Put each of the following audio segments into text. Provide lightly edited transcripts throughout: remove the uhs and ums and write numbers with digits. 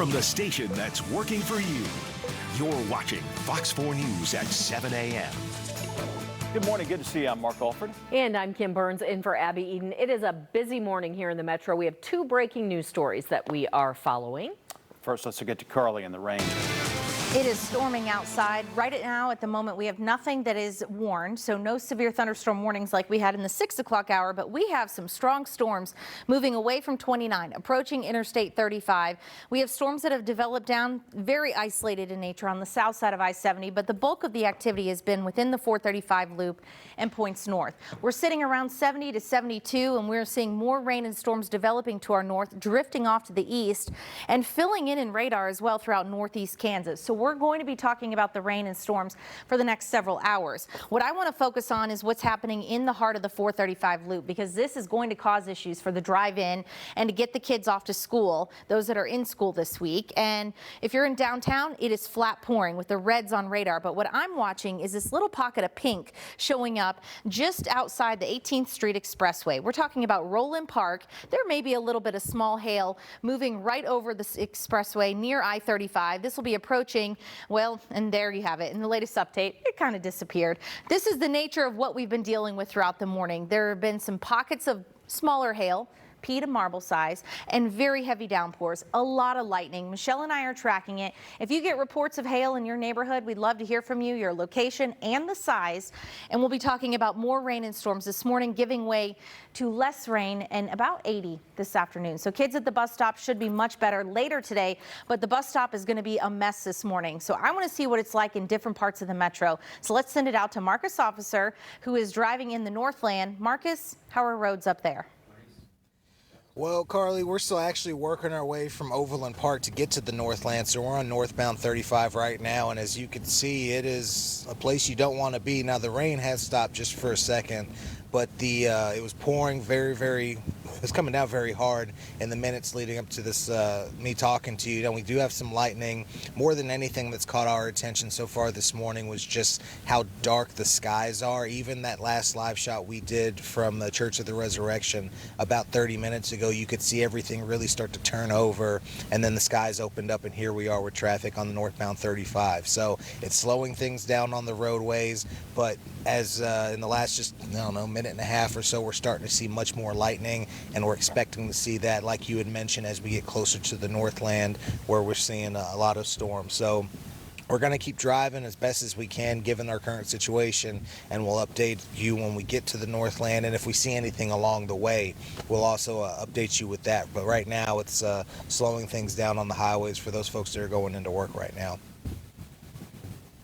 From the station that's working for you, you're watching Fox 4 News at 7 a.m. Good morning. Good to see you. I'm Mark Alford. And I'm Kim Burns in for Abby Eden. It is a busy morning here in the metro. We have two breaking news stories that we are following. First, let's get to Carly in the rain. It is storming outside. Right now, at the moment, we have nothing that is warned, so no severe thunderstorm warnings like we had in the 6 o'clock hour, but we have some strong storms moving away from 29, approaching Interstate 35. We have storms that have developed down, very isolated in nature on the south side of I-70, but the bulk of the activity has been within the 435 loop and points north. We're sitting around 70 to 72, and we're seeing more rain and storms developing to our north, drifting off to the east, and filling in radar as well throughout northeast Kansas. So we're going to be talking about the rain and storms for the next several hours. What I want to focus on is what's happening in the heart of the 435 loop, because this is going to cause issues for the drive-in and to get the kids off to school, those that are in school this week. And if you're in downtown, it is flat pouring with the reds on radar. But what I'm watching is this little pocket of pink showing up just outside the 18th Street Expressway. We're talking about Roland Park. There may be a little bit of small hail moving right over the expressway near I-35. This will be approaching, well, and there you have it. In the latest update, it kind of disappeared. This is the nature of what we've been dealing with throughout the morning. There have been some pockets of smaller hail, pea to marble size, and very heavy downpours. A lot of lightning. Michelle and I are tracking it. If you get reports of hail in your neighborhood, we'd love to hear from you, your location and the size. And we'll be talking about more rain and storms this morning, giving way to less rain and about 80 this afternoon. So kids at the bus stop should be much better later today, but the bus stop is going to be a mess this morning. So I want to see what it's like in different parts of the metro. So let's send it out to Marcus Officer, who is driving in the Northland. Marcus, how are roads up there? Well, Carly, we're still actually working our way from Overland Park to get to the Northland, so we're on northbound 35 right now, and as you can see, it is a place you don't want to be. Now, the rain has stopped just for a second, but it was pouring it was coming down very hard in the minutes leading up to this, me talking to you. And we do have some lightning. More than anything that's caught our attention so far this morning was just how dark the skies are. Even that last live shot we did from the Church of the Resurrection about 30 minutes ago, you could see everything really start to turn over, and then the skies opened up, and here we are with traffic on the northbound 35. So it's slowing things down on the roadways, but as in the last just, I don't know, minute and a half or so, we're starting to see much more lightning, and we're expecting to see that, like you had mentioned, as we get closer to the Northland, where we're seeing a lot of storms. So we're going to keep driving as best as we can given our current situation, and we'll update you when we get to the Northland, and if we see anything along the way, we'll also update you with that. But right now, it's slowing things down on the highways for those folks that are going into work right now.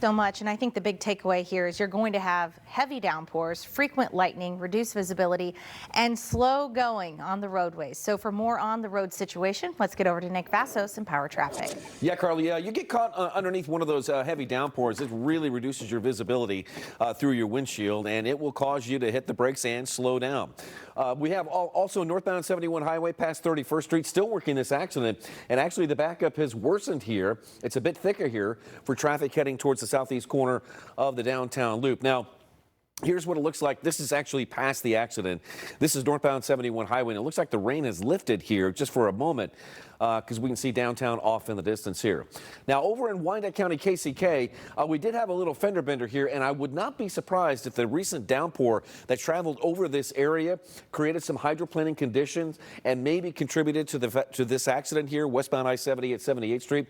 So much, and I think the big takeaway here is you're going to have heavy downpours, frequent lightning, reduced visibility, and slow going on the roadways. So for more on the road situation, let's get over to Nick Vassos in Power Traffic. Yeah, Carly, you get caught underneath one of those heavy downpours. It really reduces your visibility through your windshield, and it will cause you to hit the brakes and slow down. We have also northbound 71 highway past 31st Street still working this accident, and actually the backup has worsened here. It's a bit thicker here for traffic heading towards the southeast corner of the downtown loop. Now, here's what it looks like. This is actually past the accident. This is northbound 71 highway, and it looks like the rain has lifted here just for a moment because we can see downtown off in the distance here. Now, over in Wyandotte County, KCK, we did have a little fender bender here, and I would not be surprised if the recent downpour that traveled over this area created some hydroplaning conditions and maybe contributed to this accident here, westbound I-70 at 78th Street.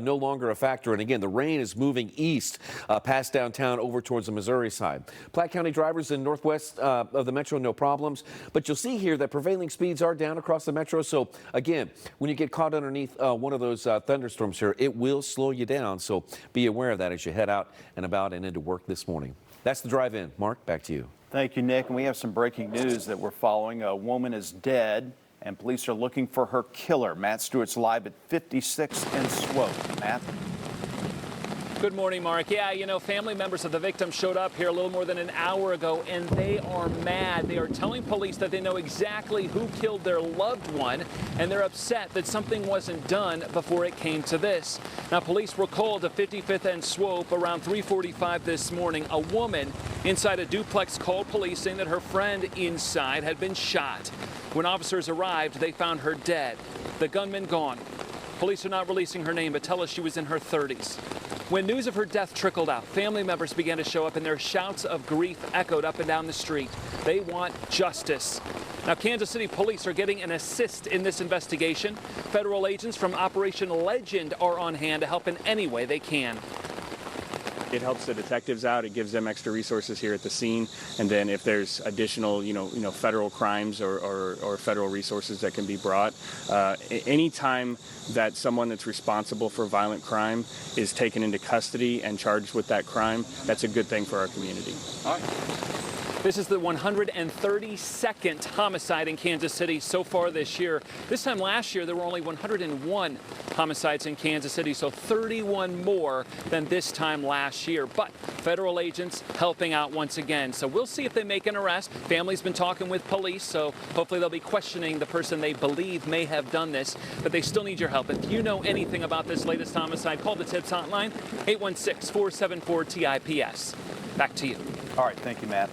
No longer a factor. And again, the rain is moving east past downtown over towards the Missouri side. Platte County drivers in northwest of the metro, no problems. But you'll see here that prevailing speeds are down across the metro. So again, when you get caught underneath one of those thunderstorms here, it will slow you down. So be aware of that as you head out and about and into work this morning. That's the drive-in. Mark, back to you. Thank you, Nick. And we have some breaking news that we're following. A woman is dead, and police are looking for her killer. Matt Stewart's live at 56th and Swope. Matt? Good morning, Mark. Yeah, you know, family members of the victim showed up here a little more than an hour ago, and they are mad. They are telling police that they know exactly who killed their loved one, and they're upset that something wasn't done before it came to this. Now, police were called to 55th and Swope around 3:45 this morning. A woman inside a duplex called police saying that her friend inside had been shot. When officers arrived, they found her dead. The gunman gone. Police are not releasing her name, but tell us she was in her 30s. When news of her death trickled out, family members began to show up, and their shouts of grief echoed up and down the street. They want justice. Now, Kansas City police are getting an assist in this investigation. Federal agents from Operation Legend are on hand to help in any way they can. It helps the detectives out. It gives them extra resources here at the scene. And then if there's additional, federal crimes or federal resources that can be brought, anytime that someone that's responsible for violent crime is taken into custody and charged with that crime, that's a good thing for our community. All right. This is the 132nd homicide in Kansas City so far this year. This time last year, there were only 101 homicides in Kansas City, so 31 more than this time last year. But federal agents helping out once again. So we'll see if they make an arrest. Family's been talking with police, so hopefully they'll be questioning the person they believe may have done this. But they still need your help. If you know anything about this latest homicide, call the TIPS hotline, 816-474-TIPS. Back to you. All right, thank you, Matt.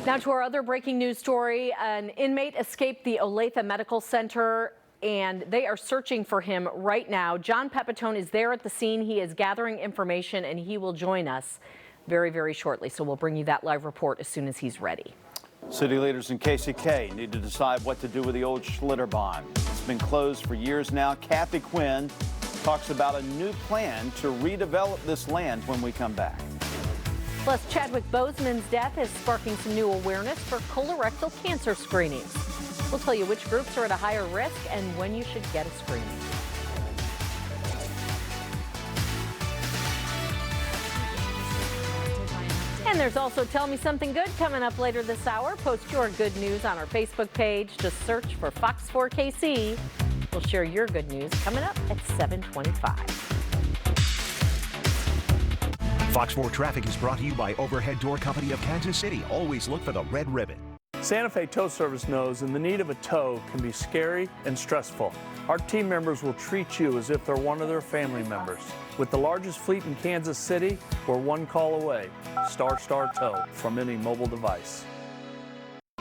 Now to our other breaking news story. An inmate escaped the Olathe Medical Center, and they are searching for him right now. John Pepitone is there at the scene. He is gathering information, and he will join us very, very shortly. So we'll bring you that live report as soon as he's ready. City leaders in KCK need to decide what to do with the old Schlitterbahn. It's been closed for years now. Kathy Quinn talks about a new plan to redevelop this land when we come back. Plus, Chadwick Boseman's death is sparking some new awareness for colorectal cancer screenings. We'll tell you which groups are at a higher risk and when you should get a screening. And there's also Tell Me Something Good coming up later this hour. Post your good news on our Facebook page. Just search for Fox 4 KC. We'll share your good news coming up at 7:25. Fox 4 Traffic is brought to you by Overhead Door Company of Kansas City. Always look for the red ribbon. Santa Fe Tow Service knows in the need of a tow can be scary and stressful. Our team members will treat you as if they're one of their family members. With the largest fleet in Kansas City, we're one call away. Star Tow from any mobile device.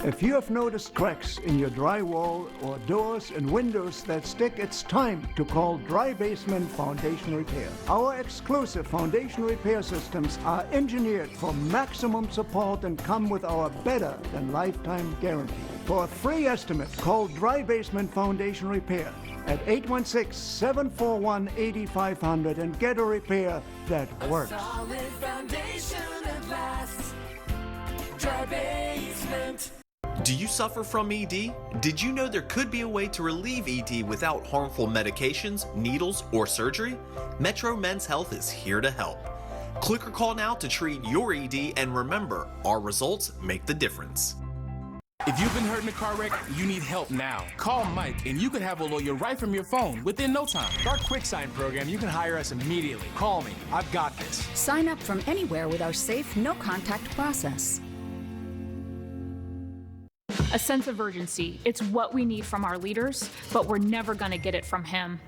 If you have noticed cracks in your drywall or doors and windows that stick, it's time to call Dry Basement Foundation Repair. Our exclusive foundation repair systems are engineered for maximum support and come with our better than lifetime guarantee. For a free estimate, call Dry Basement Foundation Repair at 816-741-8500 and get a repair that works. A solid foundation that lasts. Dry Basement. Do you suffer from ED? Did you know there could be a way to relieve ED without harmful medications, needles, or surgery? Metro Men's Health is here to help. Click or call now to treat your ED, and remember, our results make the difference. If you've been hurt in a car wreck, you need help now. Call Mike and you can have a lawyer right from your phone within no time. Our Quick Sign program, you can hire us immediately. Call me. I've got this. Sign up from anywhere with our safe, no-contact process. A sense of urgency. It's what we need from our leaders, but we're never going to get it from him.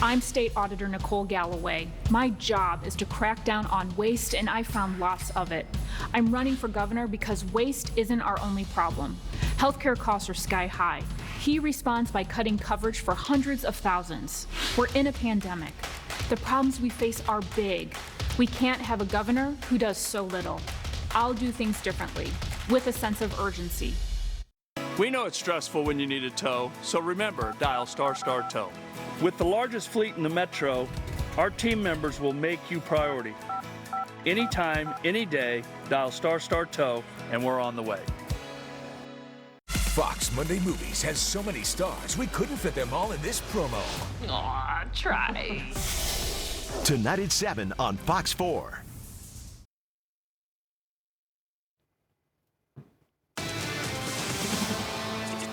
I'm State Auditor Nicole Galloway. My job is to crack down on waste, and I found lots of it. I'm running for governor because waste isn't our only problem. Healthcare costs are sky high. He responds by cutting coverage for hundreds of thousands. We're in a pandemic. The problems we face are big. We can't have a governor who does so little. I'll do things differently, with a sense of urgency. We know it's stressful when you need a tow, so remember, dial Star Tow. With the largest fleet in the metro, our team members will make you priority. Anytime, any day, dial Star Tow, and we're on the way. Fox Monday Movies has so many stars, we couldn't fit them all in this promo. Aw, try. Tonight at 7 on Fox 4.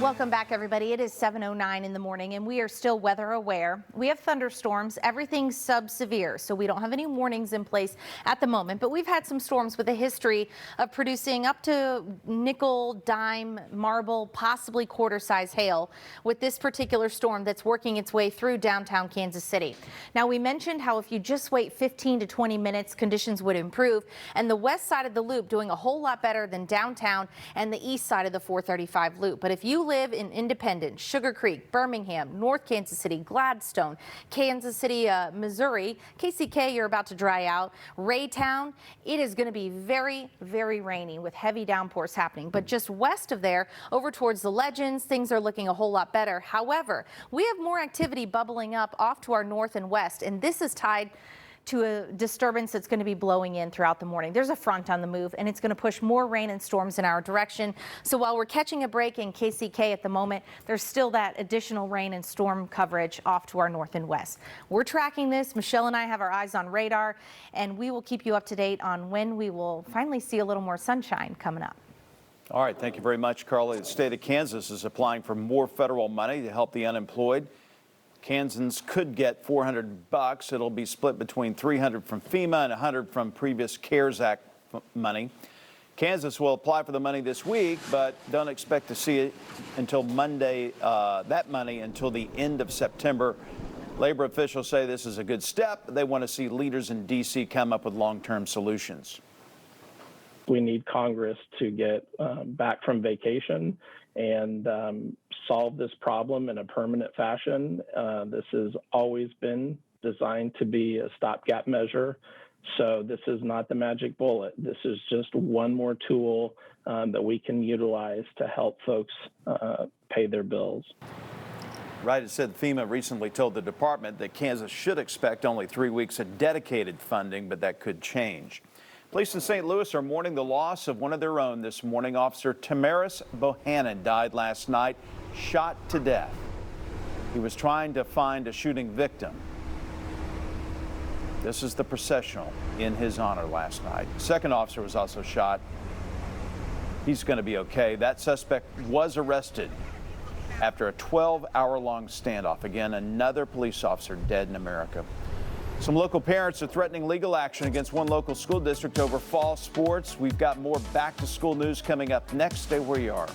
Welcome back, everybody. It is 7:09 in the morning, and we are still weather aware. We have thunderstorms. Everything's sub-severe, so we don't have any warnings in place at the moment. But we've had some storms with a history of producing up to nickel, dime, marble, possibly quarter-size hail with this particular storm that's working its way through downtown Kansas City. Now, we mentioned how if you just wait 15 to 20 minutes, conditions would improve, and the west side of the loop doing a whole lot better than downtown and the east side of the 435 loop. But if you live live in Independence, Sugar Creek, Birmingham, North Kansas City, Gladstone, Kansas City, Missouri, KCK, you're about to dry out, Raytown, it is going to be very, very rainy with heavy downpours happening. But just west of there, over towards the Legends, things are looking a whole lot better. However, we have more activity bubbling up off to our north and west, and this is tied to a disturbance that's going to be blowing in throughout the morning. There's a front on the move, and it's going to push more rain and storms in our direction. So while we're catching a break in KCK at the moment, there's still that additional rain and storm coverage off to our north and west. We're tracking this. Michelle and I have our eyes on radar, and we will keep you up to date on when we will finally see a little more sunshine coming up. All right, thank you very much, Carly. The state of Kansas is applying for more federal money to help the unemployed. Kansans could get $400. It'll be split between $300 from FEMA and $100 from previous CARES Act money. Kansas will apply for the money this week, but don't expect to see it until Monday, that money until the end of September. Labor officials say this is a good step. They want to see leaders in D.C. come up with long-term solutions. We need Congress to get back from vacation and solve this problem in a permanent fashion. This has always been designed to be a stopgap measure. So this is not the magic bullet. This is just one more tool that we can utilize to help folks pay their bills. Right, it said FEMA recently told the department that Kansas should expect only 3 weeks of dedicated funding, but that could change. Police in St. Louis are mourning the loss of one of their own this morning. Officer Tamaris Bohannon died last night, shot to death. He was trying to find a shooting victim. This is the processional in his honor last night. Second officer was also shot. He's going to be okay. That suspect was arrested after a 12-hour-long standoff. Again, another police officer dead in America. Some local parents are threatening legal action against one local school district over fall sports. We've got more back-to-school news coming up next. Stay where you are.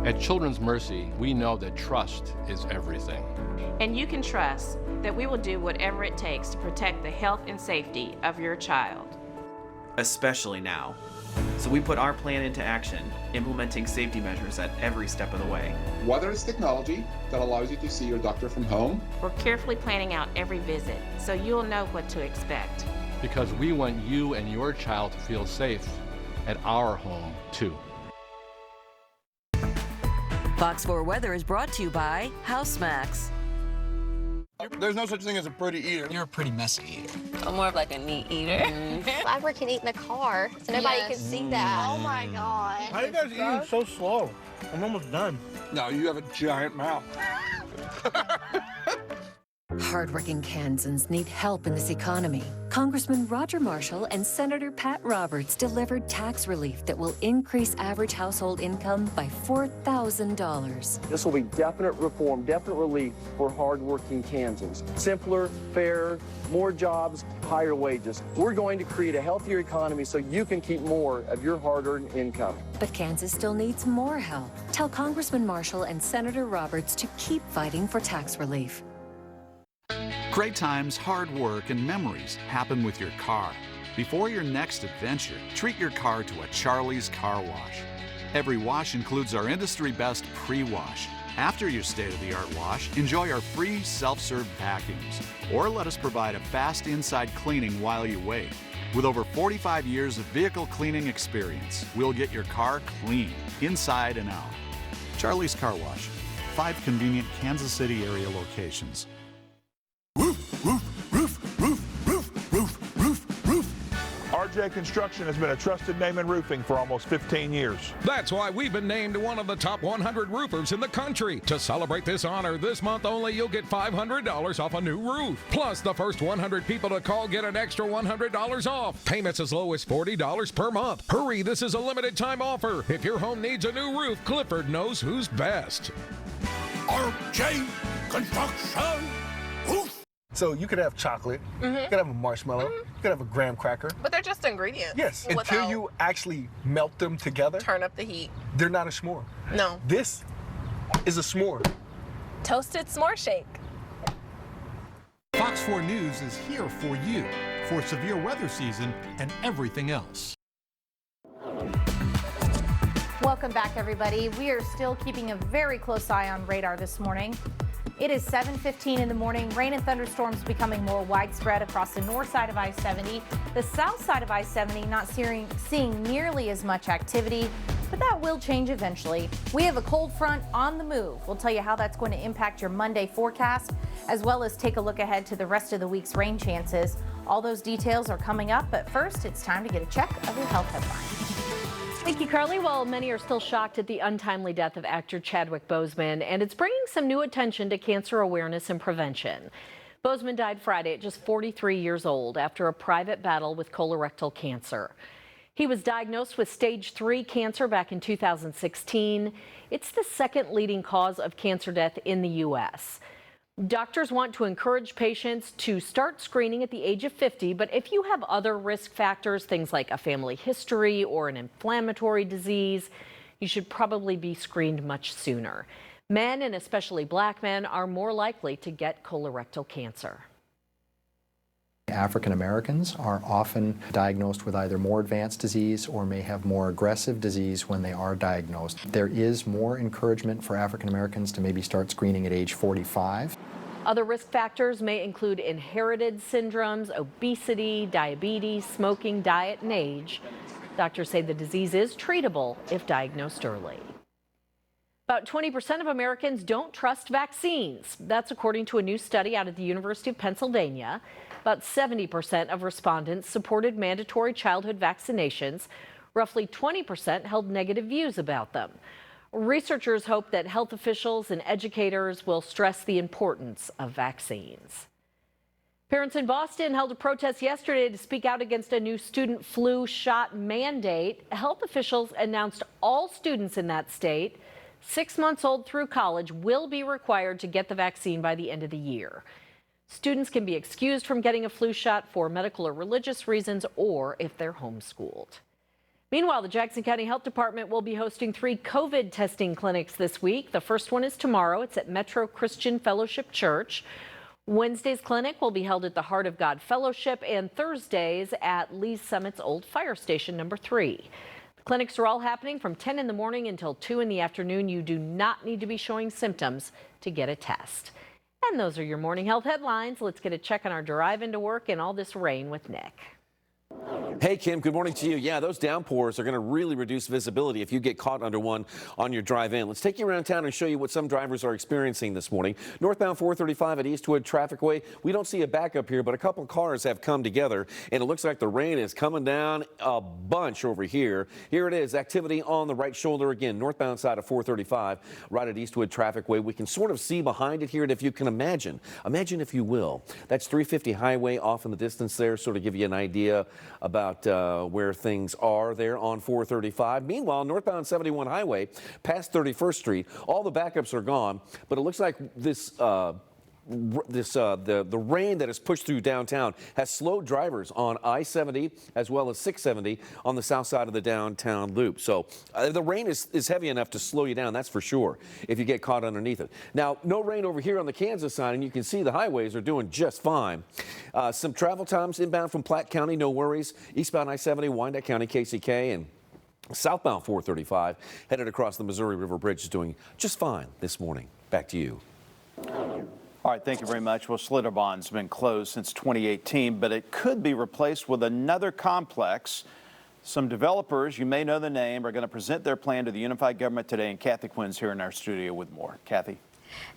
At Children's Mercy, we know that trust is everything. And you can trust that we will do whatever it takes to protect the health and safety of your child. Especially now. So we put our plan into action, implementing safety measures at every step of the way. Whether it's technology that allows you to see your doctor from home, we're carefully planning out every visit so you'll know what to expect. Because we want you and your child to feel safe at our home, too. Fox 4 Weather is brought to you by HouseMax. There's no such thing as a pretty eater. You're a pretty messy eater. I'm more of like a neat eater. Flapper can eat in the car, so nobody can see that. Oh my God. How are you guys eating so slow? I'm almost done. No, you have a giant mouth. Hardworking Kansans need help in this economy. Congressman Roger Marshall and Senator Pat Roberts delivered tax relief that will increase average household income by $4,000. This will be definite reform, definite relief for hardworking Kansans. Simpler, fairer, more jobs, higher wages. We're going to create a healthier economy so you can keep more of your hard-earned income. But Kansas still needs more help. Tell Congressman Marshall and Senator Roberts to keep fighting for tax relief. Great times, hard work, and memories happen with your car. Before your next adventure, treat your car to a Charlie's Car Wash. Every wash includes our industry-best pre-wash. After your state-of-the-art wash, enjoy our free self-serve vacuums. Or let us provide a fast inside cleaning while you wait. With over 45 years of vehicle cleaning experience, we'll get your car clean, inside and out. Charlie's Car Wash. 5 convenient Kansas City area locations. RJ Construction has been a trusted name in roofing for almost 15 years. That's why we've been named one of the top 100 roofers in the country. To celebrate this honor, this month only, you'll get $500 off a new roof. Plus, the first 100 people to call get an extra $100 off. Payments as low as $40 per month. Hurry, this is a limited time offer. If your home needs a new roof, Clifford knows who's best. RJ Construction Roof. So you could have chocolate, you could have a marshmallow, you could have a graham cracker. But they're just ingredients. Yes, until you actually melt them together. Turn up the heat. They're not a s'more. No. This is a s'more. Toasted s'more shake. Fox 4 News is here for you for severe weather season and everything else. Welcome back, everybody. We are still keeping a very close eye on radar this morning. It is 7:15 in the morning. Rain and thunderstorms becoming more widespread across the north side of I-70. The south side of I-70 not seeing nearly as much activity, but that will change eventually. We have a cold front on the move. We'll tell you how that's going to impact your Monday forecast, as well as take a look ahead to the rest of the week's rain chances. All those details are coming up, but first it's time to get a check of your health headlines. Thank you, Carly. Well, many are still shocked at the untimely death of actor Chadwick Boseman, and it's bringing some new attention to cancer awareness and prevention. Boseman died Friday at just 43 years old after a private battle with colorectal cancer. He was diagnosed with stage 3 cancer back in 2016. It's the second leading cause of cancer death in the U.S. Doctors want to encourage patients to start screening at the age of 50, but if you have other risk factors, things like a family history or an inflammatory disease, you should probably be screened much sooner. Men, and especially black men, are more likely to get colorectal cancer. African Americans are often diagnosed with either more advanced disease or may have more aggressive disease when they are diagnosed. There is more encouragement for African Americans to maybe start screening at age 45. Other risk factors may include inherited syndromes, obesity, diabetes, smoking, diet, and age. Doctors say the disease is treatable if diagnosed early. About 20% of Americans don't trust vaccines. That's according to a new study out of the University of Pennsylvania. About 70% of respondents supported mandatory childhood vaccinations. Roughly 20% held negative views about them. Researchers hope that health officials and educators will stress the importance of vaccines. Parents in Boston held a protest yesterday to speak out against a new student flu shot mandate. Health officials announced all students in that state, 6 months old through college, will be required to get the vaccine by the end of the year. Students can be excused from getting a flu shot for medical or religious reasons or if they're homeschooled. Meanwhile, the Jackson County Health Department will be hosting 3 COVID testing clinics this week. The first one is tomorrow. It's at Metro Christian Fellowship Church. Wednesday's clinic will be held at the Heart of God Fellowship, and Thursdays at Lee's Summit's Old Fire Station number 3. The clinics are all happening from 10 in the morning until 2 in the afternoon. You do not need to be showing symptoms to get a test. And those are your morning health headlines. Let's get a check on our drive into work and all this rain with Nick. Hey, Kim, good morning to you. Yeah, those downpours are going to really reduce visibility if you get caught under one on your drive in. Let's take you around town and show you what some drivers are experiencing this morning. Northbound 435 at Eastwood Trafficway. We don't see a backup here, but a couple cars have come together, and it looks like the rain is coming down a bunch over here. Here it is, activity on the right shoulder again, northbound side of 435, right at Eastwood Trafficway. We can sort of see behind it here, and if you can imagine if you will, that's 350 Highway off in the distance there, sort of give you an idea about where things are there on 435. Meanwhile, northbound 71 Highway past 31st Street, all the backups are gone, but it looks like the rain that has pushed through downtown has slowed drivers on I-70 as well as 670 on the south side of the downtown loop. So the rain is heavy enough to slow you down, that's for sure, if you get caught underneath it. Now, no rain over here on the Kansas side, and you can see the highways are doing just fine. Some travel times inbound from Platte County, no worries. Eastbound I-70, Wyandotte County, KCK, and southbound 435 headed across the Missouri River Bridge is doing just fine this morning. Back to you. All right, thank you very much. Well, Schlitterbahn's been closed since 2018, but it could be replaced with another complex. Some developers, you may know the name, are going to present their plan to the unified government today, and Kathy Quinn's here in our studio with more. Kathy.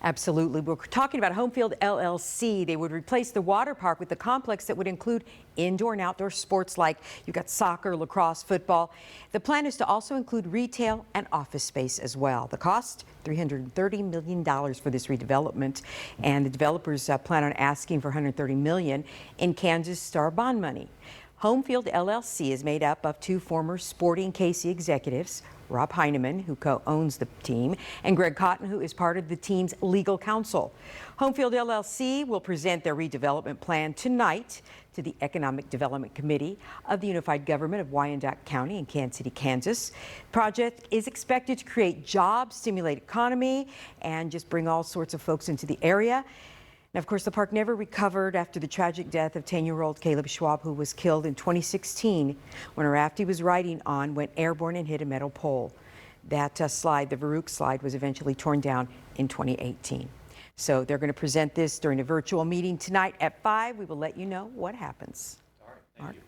Absolutely. We're talking about Homefield LLC. They would replace the water park with a complex that would include indoor and outdoor sports like you've got soccer, lacrosse, football. The plan is to also include retail and office space as well. The cost, $330 million for this redevelopment, and the developers plan on asking for $130 million in Kansas Star bond money. Homefield LLC is made up of 2 former Sporting KC executives, Rob Heineman, who co-owns the team, and Greg Cotton, who is part of the team's legal counsel. Homefield LLC will present their redevelopment plan tonight to the Economic Development Committee of the Unified Government of Wyandotte County in Kansas City, Kansas. The project is expected to create jobs, stimulate economy, and just bring all sorts of folks into the area. Now, of course, the park never recovered after the tragic death of 10-year-old Caleb Schwab, who was killed in 2016 when a raft he was riding on went airborne and hit a metal pole. That slide, the Farouk slide, was eventually torn down in 2018. So they're going to present this during a virtual meeting tonight at 5. We will let you know what happens. All right, thank you.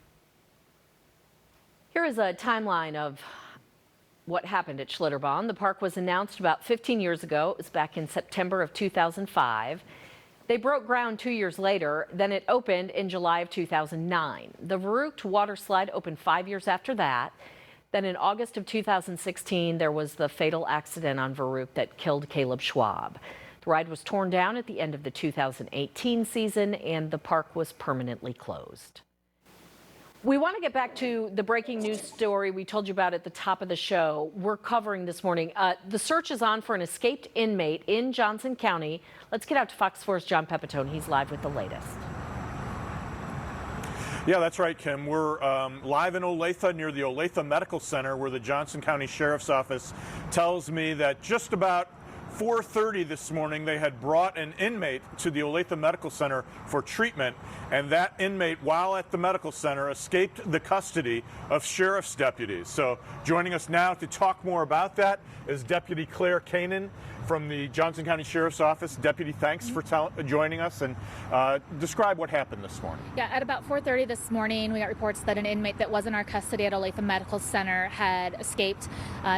Here is a timeline of what happened at Schlitterbahn. The park was announced about 15 years ago. It was back in September of 2005. They broke ground 2 years later. Then it opened in July of 2009. The Farouk water slide opened 5 years after that. Then in August of 2016, there was the fatal accident on Farouk that killed Caleb Schwab. The ride was torn down at the end of the 2018 season, and the park was permanently closed. We want to get back to the breaking news story we told you about at the top of the show. We're covering this morning. The search is on for an escaped inmate in Johnson County. Let's get out to Fox 4's John Pepitone. He's live with the latest. Yeah, that's right, Kim. We're live in Olathe near the Olathe Medical Center, where the Johnson County Sheriff's Office tells me that just about 4:30 this morning they had brought an inmate to the Olathe Medical Center for treatment, and that inmate, while at the medical center, escaped the custody of sheriff's deputies. So joining us now to talk more about that is Deputy Claire Kanan from the Johnson County Sheriff's Office. Deputy, thanks for joining us, and describe what happened this morning. Yeah, at about 4:30 this morning, we got reports that an inmate that was in our custody at Olathe Medical Center had escaped.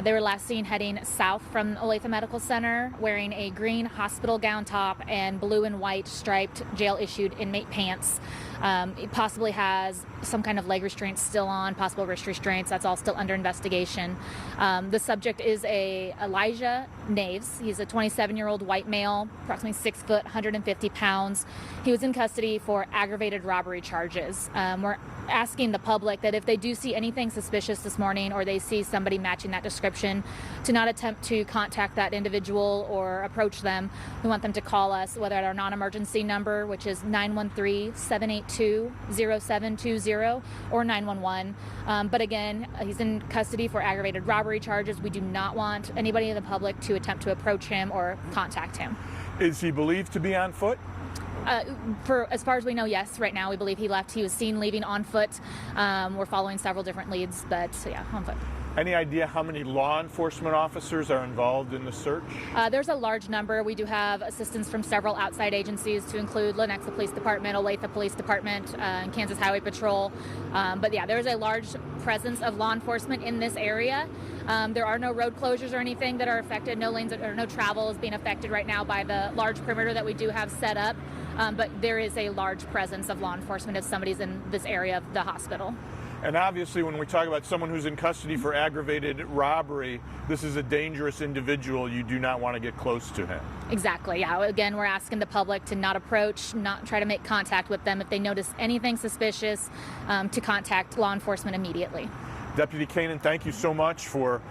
They were last seen heading south from Olathe Medical Center, wearing a green hospital gown top and blue and white striped jail-issued inmate pants. He possibly has some kind of leg restraints still on, possible wrist restraints. That's all still under investigation. The subject is Elijah Naves. He's a 27-year-old white male, approximately 6 foot, 150 pounds. He was in custody for aggravated robbery charges. We're asking the public that if they do see anything suspicious this morning, or they see somebody matching that description, to not attempt to contact that individual or approach them. We want them to call us, whether at our non-emergency number, which is 913-782-0720, or 911. But again, he's in custody for aggravated robbery charges. We do not want anybody in the public to attempt to approach him or contact him. Is he believed to be on foot? For as far as we know, yes. Right now, we believe he left. He was seen leaving on foot. We're following several different leads, but yeah, on foot. Any idea how many law enforcement officers are involved in the search? There's a large number. We do have assistance from several outside agencies, to include Lenexa Police Department, Olathe Police Department, and Kansas Highway Patrol. But yeah, there's a large presence of law enforcement in this area. There are no road closures or anything that are affected. No lanes or no travel is being affected right now by the large perimeter that we do have set up. But there is a large presence of law enforcement if somebody's in this area of the hospital. And obviously, when we talk about someone who's in custody for aggravated robbery, this is a dangerous individual. You do not want to get close to him. Exactly. Yeah. Again, we're asking the public to not approach, not try to make contact with them. If they notice anything suspicious, to contact law enforcement immediately. Deputy Kanan, thank you so much for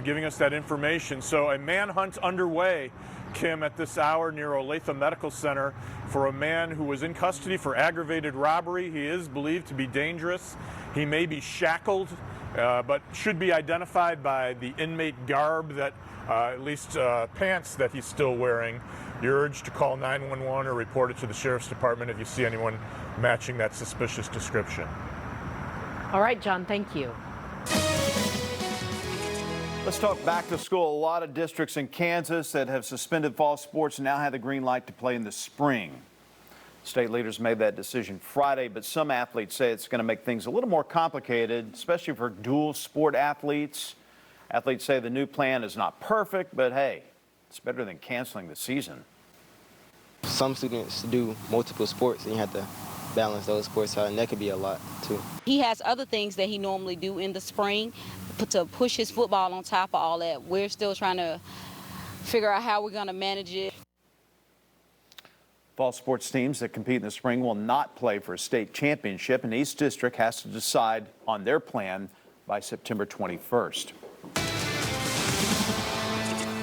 giving us that information. So a manhunt underway, Kim, at this hour near Olathe Medical Center for a man who was in custody for aggravated robbery. He is believed to be dangerous. He may be shackled, but should be identified by the inmate garb, that at least pants that he's still wearing. You're urged to call 911 or report it to the Sheriff's Department if you see anyone matching that suspicious description. All right, John, thank you. Let's talk back to school. A lot of districts in Kansas that have suspended fall sports now have the green light to play in the spring. State leaders made that decision Friday, but some athletes say it's going to make things a little more complicated, especially for dual sport athletes. Athletes say the new plan is not perfect, but hey, it's better than canceling the season. Some students do multiple sports, and you have to balance those sports out, and that could be a lot too. He has other things that he normally do in the spring to push his football on top of all that. We're still trying to figure out how we're going to manage it. Fall sports teams that compete in the spring will not play for a state championship, and each district has to decide on their plan by September 21st.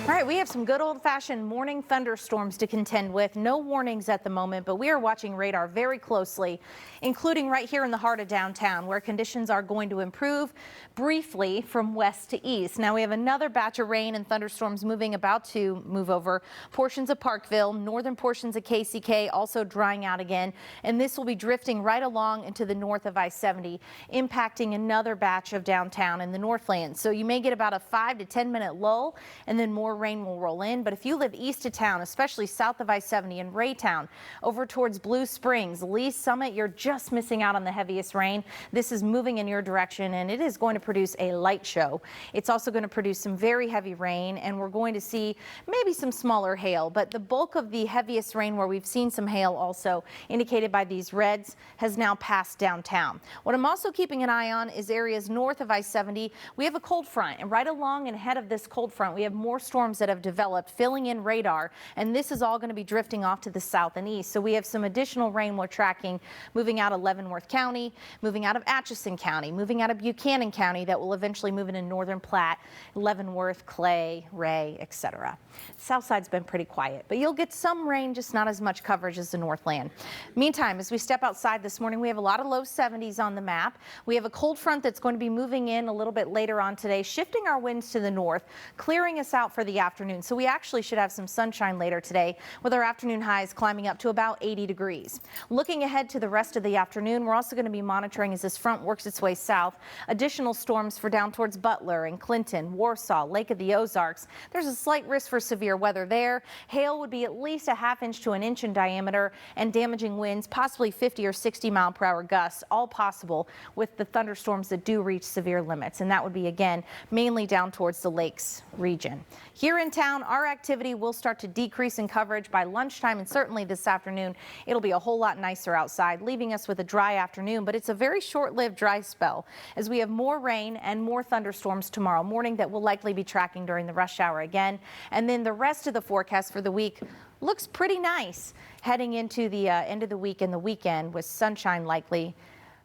All right, we have some good old-fashioned morning thunderstorms to contend with. No warnings at the moment, but we are watching radar very closely, including right here in the heart of downtown, where conditions are going to improve briefly from west to east. Now we have another batch of rain and thunderstorms about to move over portions of Parkville, northern portions of KCK, also drying out again, and this will be drifting right along into the north of I-70, impacting another batch of downtown in the Northland. So you may get about a 5 to 10 minute lull, and then more rain will roll in. But if you live east of town, especially south of I-70 in Raytown, over towards Blue Springs, Lee Summit, you're just missing out on the heaviest rain. This is moving in your direction, and it is going to produce a light show. It's also going to produce some very heavy rain, and we're going to see maybe some smaller hail. But the bulk of the heaviest rain, where we've seen some hail also indicated by these reds, has now passed downtown. What I'm also keeping an eye on is areas north of I-70. We have a cold front, and right along and ahead of this cold front, we have more storms that have developed, filling in radar, and this is all going to be drifting off to the south and east. So we have some additional rain we're tracking moving out of Leavenworth County, moving out of Atchison County, moving out of Buchanan County, that will eventually move into northern Platte, Leavenworth, Clay, Ray, etc. South side's been pretty quiet, but you'll get some rain, just not as much coverage as the Northland. Meantime, as we step outside this morning, we have a lot of low 70s on the map. We have a cold front that's going to be moving in a little bit later on today, shifting our winds to the north, clearing us out for the afternoon. So we actually should have some sunshine later today, with our afternoon highs climbing up to about 80 degrees. Looking ahead to the rest of the afternoon, we're also going to be monitoring, as this front works its way south, additional storms for down towards Butler and Clinton, Warsaw, Lake of the Ozarks. There's a slight risk for severe weather there. Hail would be at least a ½ inch to an inch in diameter, and damaging winds, possibly 50 or 60 mile-per-hour gusts, all possible with the thunderstorms that do reach severe limits. And that would be, again, mainly down towards the lakes region. Here in town, our activity will start to decrease in coverage by lunchtime, and certainly this afternoon. It'll be a whole lot nicer outside, leaving us with a dry afternoon, but it's a very short-lived dry spell, as we have more rain and more thunderstorms tomorrow morning that we'll likely be tracking during the rush hour again. And then the rest of the forecast for the week looks pretty nice heading into the end of the week and the weekend, with sunshine likely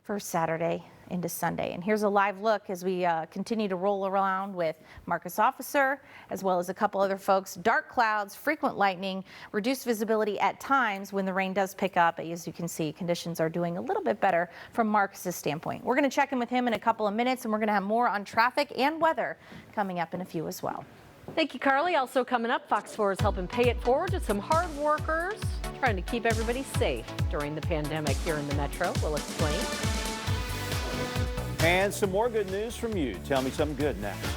for Saturday into Sunday. And here's a live look as we continue to roll around with Marcus Officer, as well as a couple other folks. Dark clouds, frequent lightning, reduced visibility at times when the rain does pick up. As you can see, conditions are doing a little bit better from Marcus's standpoint. We're going to check in with him in a couple of minutes, and we're going to have more on traffic and weather coming up in a few as well. Thank you, Carly. Also coming up, Fox 4 is helping pay it forward to some hard workers trying to keep everybody safe during the pandemic here in the metro. We'll explain. And some more good news from you. Tell me something good next.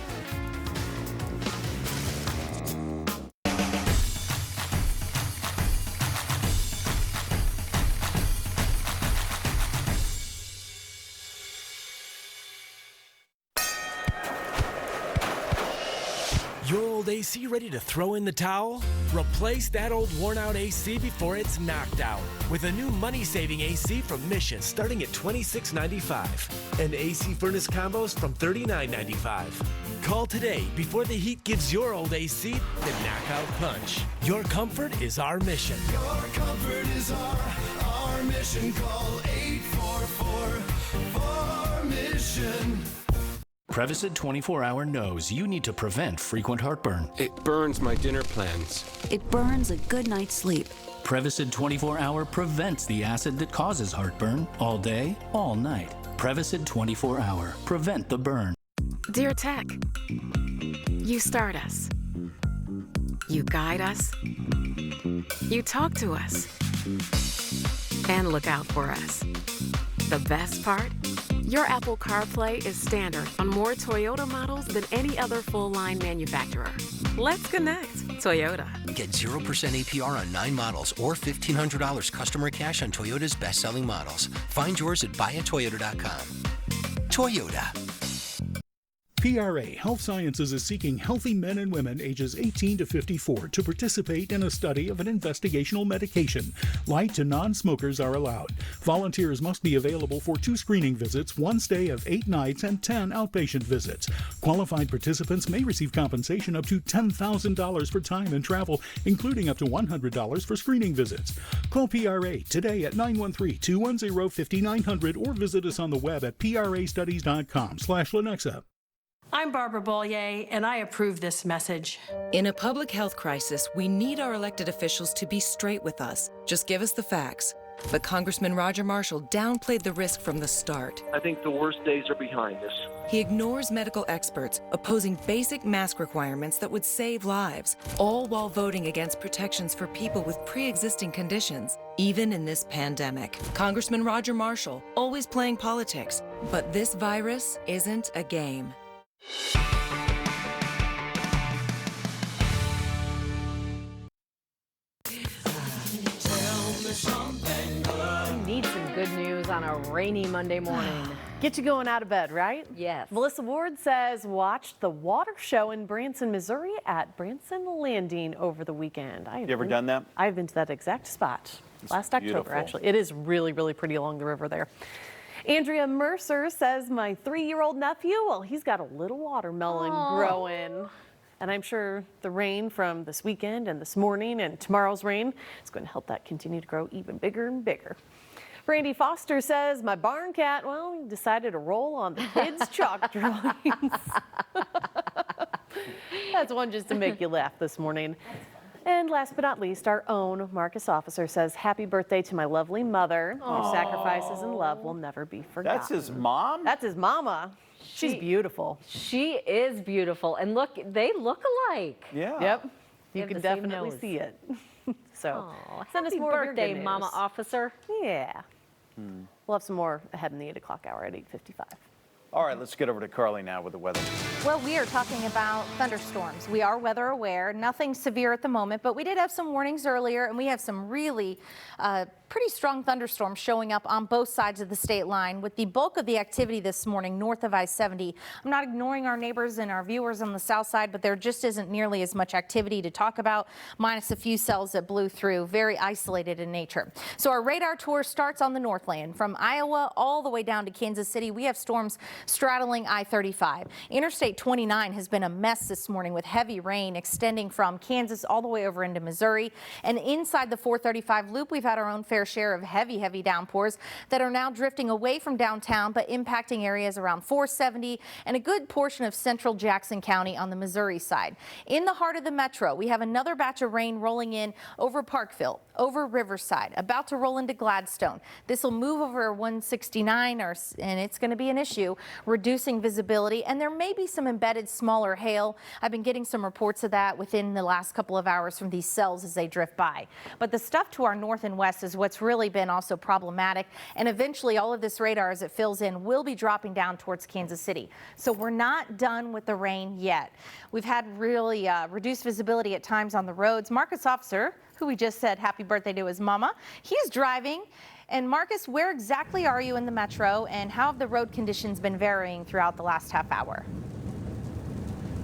Your old AC ready to throw in the towel? Replace that old worn-out AC before it's knocked out with a new money-saving AC from Mission, starting at $26.95, and AC furnace combos from $39.95. Call today before the heat gives your old AC the knockout punch. Your comfort is our mission. Your comfort is our mission. Call 844-4MISSION. Prevacid 24-Hour knows you need to prevent frequent heartburn. It burns my dinner plans. It burns a good night's sleep. Prevacid 24-Hour prevents the acid that causes heartburn all day, all night. Prevacid 24-Hour. Prevent the burn. Dear Tech, you start us. You guide us. You talk to us. And look out for us. The best part? Your Apple CarPlay is standard on more Toyota models than any other full-line manufacturer. Let's connect, Toyota. Get 0% APR on 9 models or $1,500 customer cash on Toyota's best-selling models. Find yours at buyatoyota.com. Toyota. PRA Health Sciences is seeking healthy men and women ages 18 to 54 to participate in a study of an investigational medication. Light to non-smokers are allowed. Volunteers must be available for 2 screening visits, 1 stay of 8 nights, and 10 outpatient visits. Qualified participants may receive compensation up to $10,000 for time and travel, including up to $100 for screening visits. Call PRA today at 913-210-5900 or visit us on the web at prastudies.com/Lenexa. I'm Barbara Bollier, and I approve this message. In a public health crisis, we need our elected officials to be straight with us. Just give us the facts. But Congressman Roger Marshall downplayed the risk from the start. I think the worst days are behind us. He ignores medical experts, opposing basic mask requirements that would save lives, all while voting against protections for people with pre-existing conditions, even in this pandemic. Congressman Roger Marshall, always playing politics. But this virus isn't a game. Need some good news on a rainy Monday morning. Get you going out of bed, right? Yes. Melissa Ward says watched the water show in Branson, Missouri at Branson Landing over the weekend. You ever done that? I've been to that exact spot last beautiful. October, actually. It is really, really pretty along the river there. Andrea Mercer says my 3-year-old nephew, well, he's got a little watermelon growing. And I'm sure the rain from this weekend and this morning and tomorrow's rain is going to help that continue to grow even bigger and bigger. Brandy Foster says my barn cat, well, he decided to roll on the kids' chalk drawings. That's one just to make you laugh this morning. And last but not least, our own Marcus Officer says, happy birthday to my lovely mother. Your sacrifices and love will never be forgotten. That's his mom? That's his mama. She's beautiful. She is beautiful. And look, they look alike. Yeah. Yep. They You have can the same definitely nose. see it. So send us Happy more of your birthday, good Mama news. Officer. Yeah. We'll have some more ahead in the 8 o'clock hour at 8:55. All right, let's get over to Carly now with the weather. Well, we are talking about thunderstorms. We are weather aware, nothing severe at the moment, but we did have some warnings earlier, and we have some really pretty strong thunderstorms showing up on both sides of the state line, with the bulk of the activity this morning north of I-70. I'm not ignoring our neighbors and our viewers on the south side, but there just isn't nearly as much activity to talk about, minus a few cells that blew through, very isolated in nature. So our radar tour starts on the Northland. From Iowa all the way down to Kansas City, we have storms straddling I-35. Interstate 29 has been a mess this morning with heavy rain extending from Kansas all the way over into Missouri. And inside the 435 loop, we've had our own fair share of heavy downpours that are now drifting away from downtown, but impacting areas around 470 and a good portion of central Jackson County on the Missouri side. In the heart of the metro, we have another batch of rain rolling in over Parkville, over Riverside, about to roll into Gladstone. This will move over 169, and it's going to be an issue, reducing visibility, and there may be some embedded smaller hail. I've been getting some reports of that within the last couple of hours from these cells as they drift by. But the stuff to our north and west is what's really been also problematic, and eventually all of this radar, as it fills in, will be dropping down towards Kansas City. So we're not done with the rain yet. We've had really reduced visibility at times on the roads. Marcus Officer, who we just said happy birthday to his mama, he's driving. And Marcus, where exactly are you in the metro, and how have the road conditions been varying throughout the last half hour?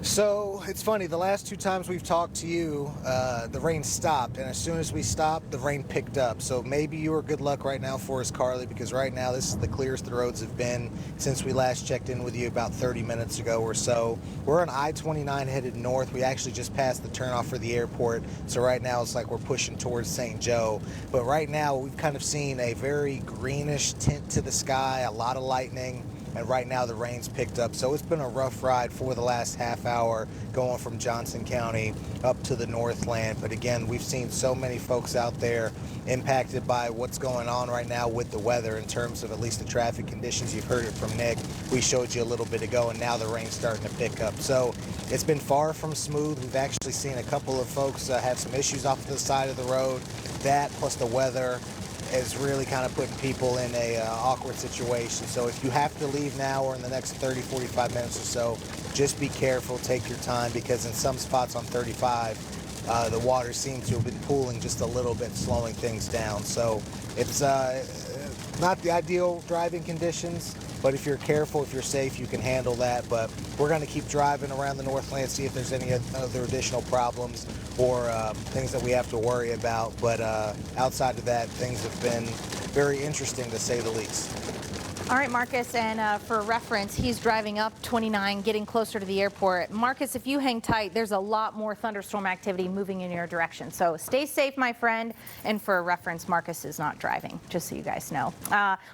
So it's funny, the last 2 times we've talked to you, the rain stopped, and as soon as we stopped, the rain picked up. So maybe you are good luck right now for us, Carly, because right now this is the clearest the roads have been since we last checked in with you about 30 minutes ago or so. We're on I-29 headed north. We actually just passed the turnoff for the airport, so right now it's like we're pushing towards St. Joe. But right now we've kind of seen a very greenish tint to the sky, a lot of lightning. And right now the rain's picked up, so it's been a rough ride for the last half hour going from Johnson County up to the Northland. But again, we've seen so many folks out there impacted by what's going on right now with the weather in terms of at least the traffic conditions. You've heard it from Nick. We showed you a little bit ago, and now the rain's starting to pick up. So it's been far from smooth. We've actually seen a couple of folks have some issues off to the side of the road. That plus the weather is really kind of putting people in a awkward situation. So if you have to leave now or in the next 30, 45 minutes or so, just be careful, take your time, because in some spots on 35, the water seems to have been pooling just a little bit, slowing things down. So it's not the ideal driving conditions, but if you're careful, if you're safe, you can handle that. But we're going to keep driving around the Northland, see if there's any other additional problems or things that we have to worry about. But outside of that, things have been very interesting, to say the least. All right, Marcus, and for reference, he's driving up 29, getting closer to the airport. Marcus, if you hang tight, there's a lot more thunderstorm activity moving in your direction. So stay safe, my friend. And for reference, Marcus is not driving, just so you guys know.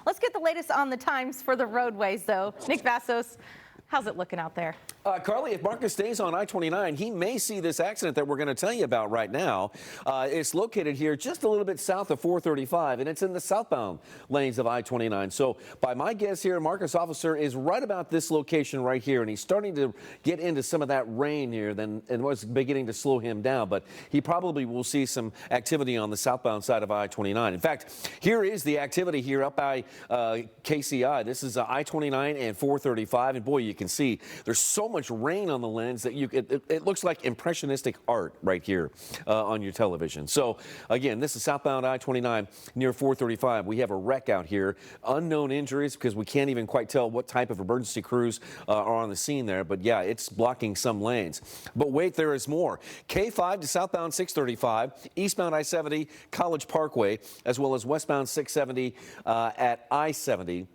Let's get the latest on the times for the roadways, though. Nick Vassos, how's it looking out there? Carly, if Marcus stays on I-29, he may see this accident that we're going to tell you about right now. It's located here just a little bit south of 435, and it's in the southbound lanes of I-29. So by my guess here, Marcus officer is right about this location right here, and he's starting to get into some of that rain here and was beginning to slow him down. But he probably will see some activity on the southbound side of I-29. In fact, here is the activity here up by KCI. This is I-29 and 435, and boy, you can see there's so much rain on the lens that it looks like impressionistic art right here on your television. So again, this is southbound I-29 near 435. We have a wreck out here. Unknown injuries because we can't even quite tell what type of emergency crews are on the scene there. But yeah, it's blocking some lanes. But wait, there is more. K5 to southbound 635, eastbound I-70, College Parkway, as well as westbound 670 at I-70.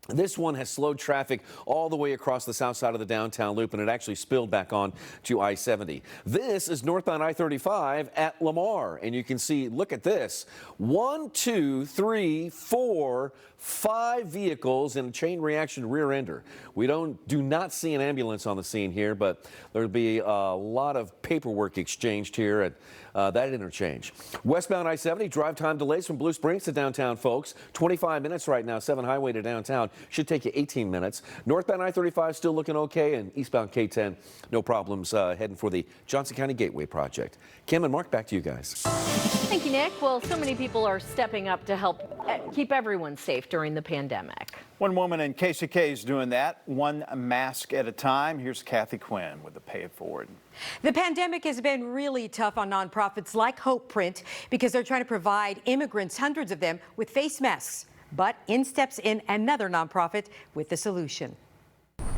This one has slowed traffic all the way across the south side of the downtown loop, and it actually spilled back on to I-70. This is northbound I-35 at Lamar, and you can see, look at this, 1, 2, 3, 4, 5 vehicles in a chain reaction rear ender. We do not see an ambulance on the scene here, but there'll be a lot of paperwork exchanged here at that interchange. Westbound I-70, drive time delays from Blue Springs to downtown, folks. 25 minutes right now, 7 Highway to downtown. Should take you 18 minutes. Northbound I-35 still looking okay, and eastbound K10, no problems heading for the Johnson County Gateway project. Kim and Mark, back to you guys. Thank you, Nick. Well, so many people are stepping up to help keep everyone safe during the pandemic. One woman in KCK is doing that, one mask at a time. Here's Kathy Quinn with the Pay It Forward. The pandemic has been really tough on nonprofits like Hope Print because they're trying to provide immigrants, hundreds of them, with face masks. But in steps in another nonprofit with the solution.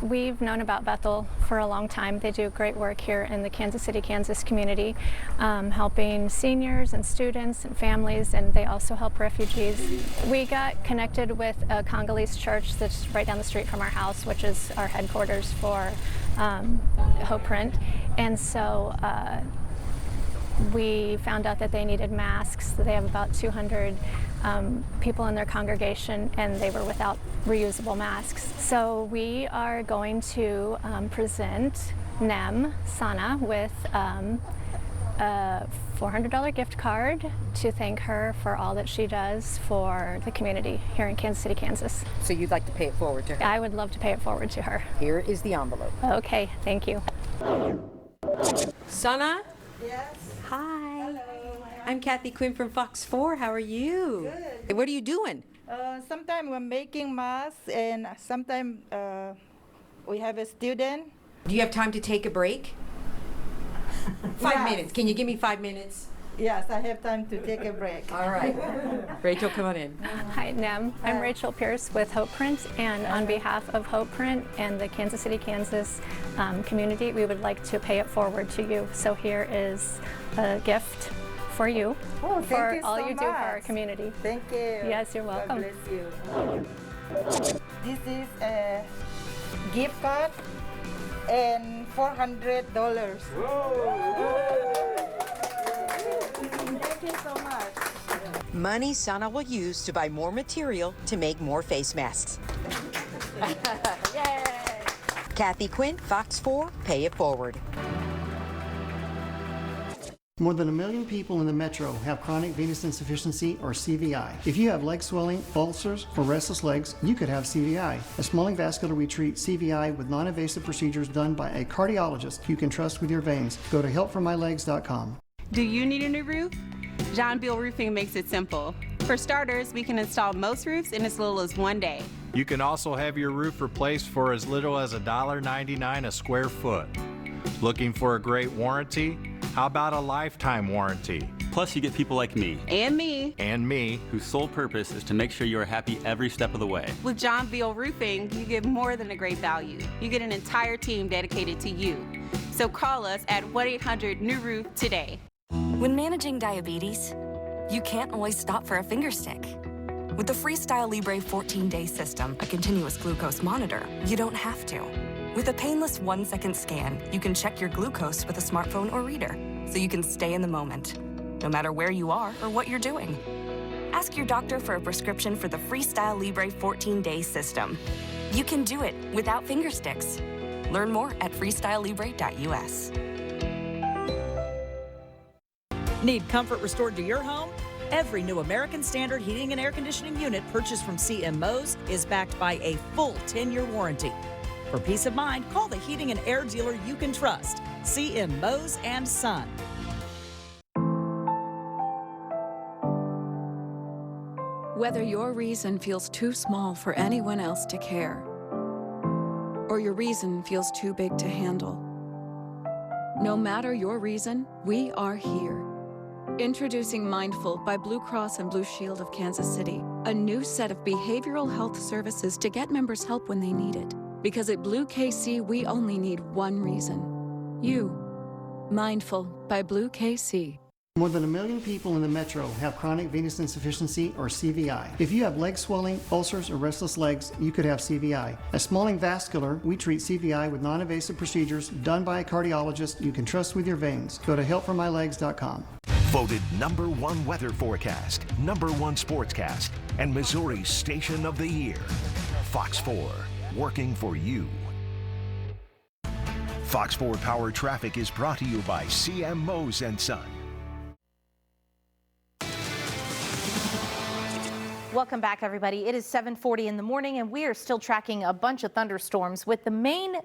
We've known about Bethel for a long time. They do great work here in the Kansas City, Kansas community, helping seniors and students and families, and they also help refugees. We got connected with a Congolese church that's right down the street from our house, which is our headquarters for Hope Print, and so we found out that they needed masks. They have about 200 people in their congregation, and they were without reusable masks. So we are going to present Nem Sana with a $400 gift card to thank her for all that she does for the community here in Kansas City, Kansas. So you'd like to pay it forward to her? I would love to pay it forward to her. Here is the envelope. Okay, thank you. Sana? Yes. Hi. Hello. I'm Kathy Quinn from Fox 4. How are you? Good. What are you doing? Sometimes we're making masks, and sometimes we have a student. Do you have time to take a break? 5 Yes. minutes. Can you give me 5 minutes? Yes, I have time to take a break. All right. Rachel, come on in. Hi, Nem. I'm Rachel Pierce with Hope Print, and on behalf of Hope Print and the Kansas City, Kansas community, we would like to pay it forward to you. So here is a gift for you for you all so you do for our much. community. Thank you. Yes, you're welcome. God bless you. This is a gift card and $400. Thank you so much. Money Sana will use to buy more material to make more face masks. Yay! Kathy Quinn, Fox 4, Pay It Forward. More than 1 million people in the metro have chronic venous insufficiency, or CVI. If you have leg swelling, ulcers, or restless legs, you could have CVI. At Smalling Vascular, we treat CVI with non-invasive procedures done by a cardiologist you can trust with your veins. Go to helpformylegs.com. Do you need a new roof? John Beal Roofing makes it simple. For starters, we can install most roofs in as little as 1 day. You can also have your roof replaced for as little as $1.99 a square foot. Looking for a great warranty? How about a lifetime warranty? Plus, you get people like me. And me. And me. Whose sole purpose is to make sure you are happy every step of the way. With John Beal Roofing, you get more than a great value. You get an entire team dedicated to you. So call us at 1-800-NEW-ROOF today. When managing diabetes, you can't always stop for a finger stick. With the Freestyle Libre 14-day system, a continuous glucose monitor, you don't have to. With a painless 1-second scan, you can check your glucose with a smartphone or reader, so you can stay in the moment, no matter where you are or what you're doing. Ask your doctor for a prescription for the Freestyle Libre 14-day system. You can do it without finger sticks. Learn more at freestylelibre.us. Need comfort restored to your home? Every new American Standard heating and air conditioning unit purchased from CMOs is backed by a full 10-year warranty. For peace of mind, call the heating and air dealer you can trust, CMOs and Son. Whether your reason feels too small for anyone else to care, or your reason feels too big to handle, no matter your reason, we are here. Introducing Mindful by Blue Cross and Blue Shield of Kansas City, a new set of behavioral health services to get members help when they need it. Because at Blue KC, we only need one reason. You. Mindful by Blue KC. More than 1 million people in the metro have chronic venous insufficiency, or CVI. If you have leg swelling, ulcers, or restless legs, you could have CVI. At Smalling Vascular, we treat CVI with non-invasive procedures done by a cardiologist you can trust with your veins. Go to helpformylegs.com. Voted #1 weather forecast, #1 sportscast, and Missouri's Station of the Year. Fox 4, working for you. Fox 4 Power Traffic is brought to you by CMOs and Son. Welcome back, everybody. It is 7:40 in the morning, and we are still tracking a bunch of thunderstorms with the main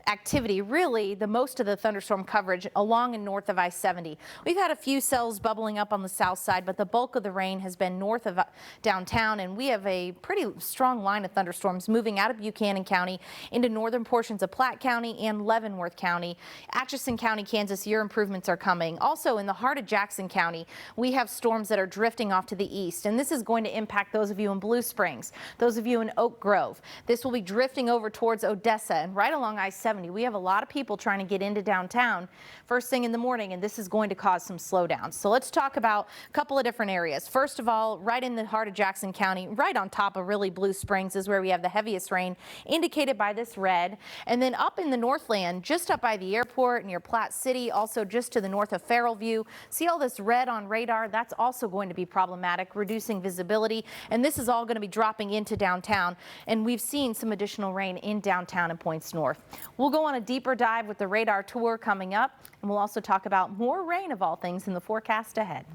activity, really the most of the thunderstorm coverage along and north of I-70. We've had a few cells bubbling up on the south side, but the bulk of the rain has been north of downtown, and we have a pretty strong line of thunderstorms moving out of Buchanan County into northern portions of Platte County and Leavenworth County. Atchison County, Kansas, your improvements are coming. Also in the heart of Jackson County, we have storms that are drifting off to the east, and this is going to impact those of you in Blue Springs, those of you in Oak Grove. This will be drifting over towards Odessa and right along I-70. We have a lot of people trying to get into downtown first thing in the morning, and this is going to cause some slowdowns. So let's talk about a couple of different areas. First of all, right in the heart of Jackson County, right on top of really Blue Springs is where we have the heaviest rain indicated by this red. And then up in the Northland, just up by the airport near Platte City, also just to the north of Farrellview. See all this red on radar? That's also going to be problematic, reducing visibility. And this is all going to be dropping into downtown. And we've seen some additional rain in downtown and points north. We'll go on a deeper dive with the radar tour coming up, and we'll also talk about more rain of all things in the forecast ahead.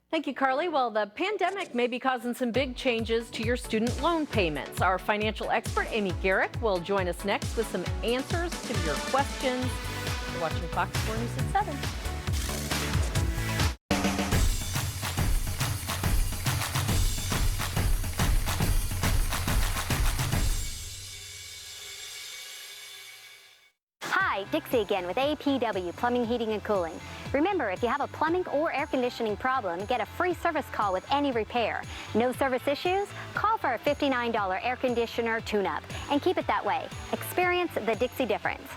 Thank you, Carly. Well, the pandemic may be causing some big changes to your student loan payments. Our financial expert, Amy Garrick, will join us next with some answers to your questions. You're watching Fox 4 News at 7. Hi, Dixie again with APW Plumbing, Heating, and Cooling. Remember, if you have a plumbing or air conditioning problem, get a free service call with any repair. No service issues? Call for a $59 air conditioner tune-up and keep it that way. Experience the Dixie difference.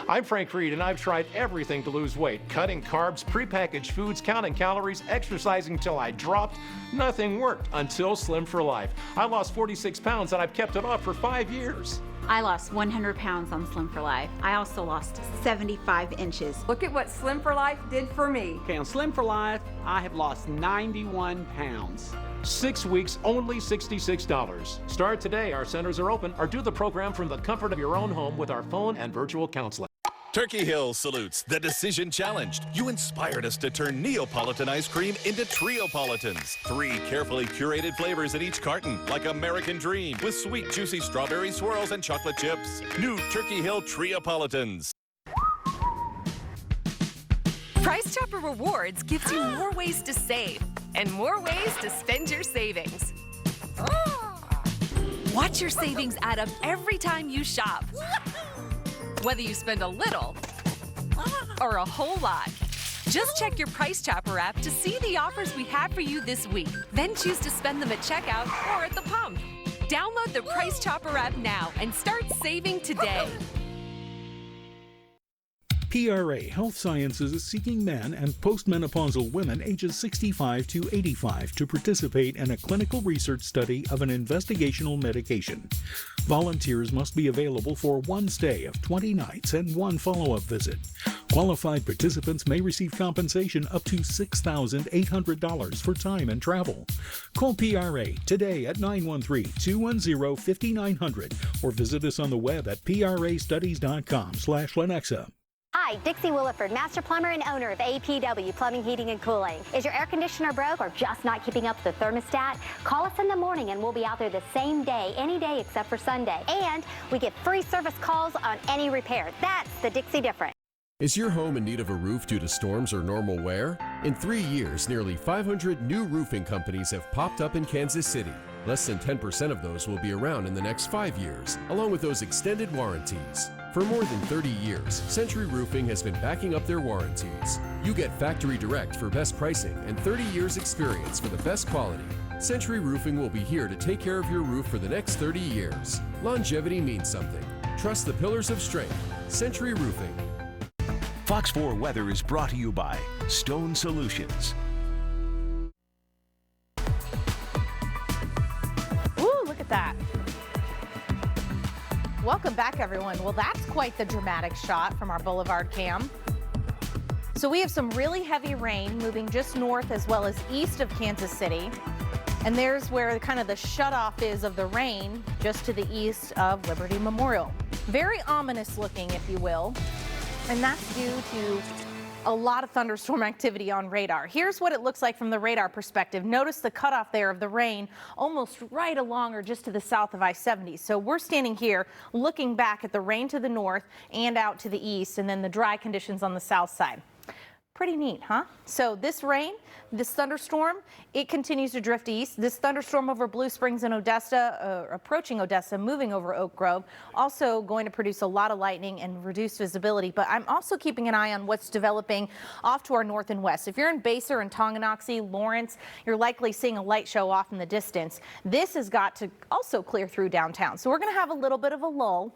I'm Frank Reed, and I've tried everything to lose weight. Cutting carbs, prepackaged foods, counting calories, exercising till I dropped. Nothing worked until Slim for Life. I lost 46 pounds, and I've kept it off for 5 years. I lost 100 pounds on Slim for Life. I also lost 75 inches. Look at what Slim for Life did for me. Okay, on Slim for Life, I have lost 91 pounds. 6 weeks, only $66. Start today. Our centers are open, or do the program from the comfort of your own home with our phone and virtual counseling. Turkey Hill salutes the decision challenged. You inspired us to turn Neapolitan ice cream into Triopolitans. 3 carefully curated flavors in each carton, like American Dream, with sweet, juicy strawberry swirls and chocolate chips. New Turkey Hill Triopolitans. Price Chopper Rewards gives you more ways to save and more ways to spend your savings. Watch your savings add up every time you shop. Whether you spend a little or a whole lot. Just check your Price Chopper app to see the offers we have for you this week. Then choose to spend them at checkout or at the pump. Download the Price Chopper app now and start saving today. PRA Health Sciences is seeking men and postmenopausal women ages 65 to 85 to participate in a clinical research study of an investigational medication. Volunteers must be available for 1 stay of 20 nights and 1 follow-up visit. Qualified participants may receive compensation up to $6,800 for time and travel. Call PRA today at 913-210-5900 or visit us on the web at prastudies.com/Lenexa. Hi, Dixie Williford, master plumber and owner of APW Plumbing, Heating, and Cooling. Is your air conditioner broke or just not keeping up with the thermostat? Call us in the morning and we'll be out there the same day, any day except for Sunday. And we get free service calls on any repair. That's the Dixie difference. Is your home in need of a roof due to storms or normal wear? In 3 years, nearly 500 new roofing companies have popped up in Kansas City. Less than 10% of those will be around in the next 5 years, along with those extended warranties. For more than 30 years, Century Roofing has been backing up their warranties. You get factory direct for best pricing and 30 years experience for the best quality. Century Roofing will be here to take care of your roof for the next 30 years. Longevity means something. Trust the pillars of strength. Century Roofing. Fox 4 Weather is brought to you by Stone Solutions. Ooh, look at that. Welcome back, everyone. Well, that's quite the dramatic shot from our Boulevard cam. So we have some really heavy rain moving just north as well as east of Kansas City. And there's where kind of the shutoff is of the rain, just to the east of Liberty Memorial. Very ominous looking, if you will. And that's due to a lot of thunderstorm activity on radar. Here's what it looks like from the radar perspective. Notice the cutoff there of the rain almost right along or just to the south of I-70. So we're standing here looking back at the rain to the north and out to the east, and then the dry conditions on the south side. Pretty neat, huh? So this rain, this thunderstorm, it continues to drift east. This thunderstorm over Blue Springs and Odessa, approaching Odessa, moving over Oak Grove, also going to produce a lot of lightning and reduce visibility. But I'm also keeping an eye on what's developing off to our north and west. If you're in Basser and Tonganoxie, Lawrence, you're likely seeing a light show off in the distance. This has got to also clear through downtown. So we're going to have a little bit of a lull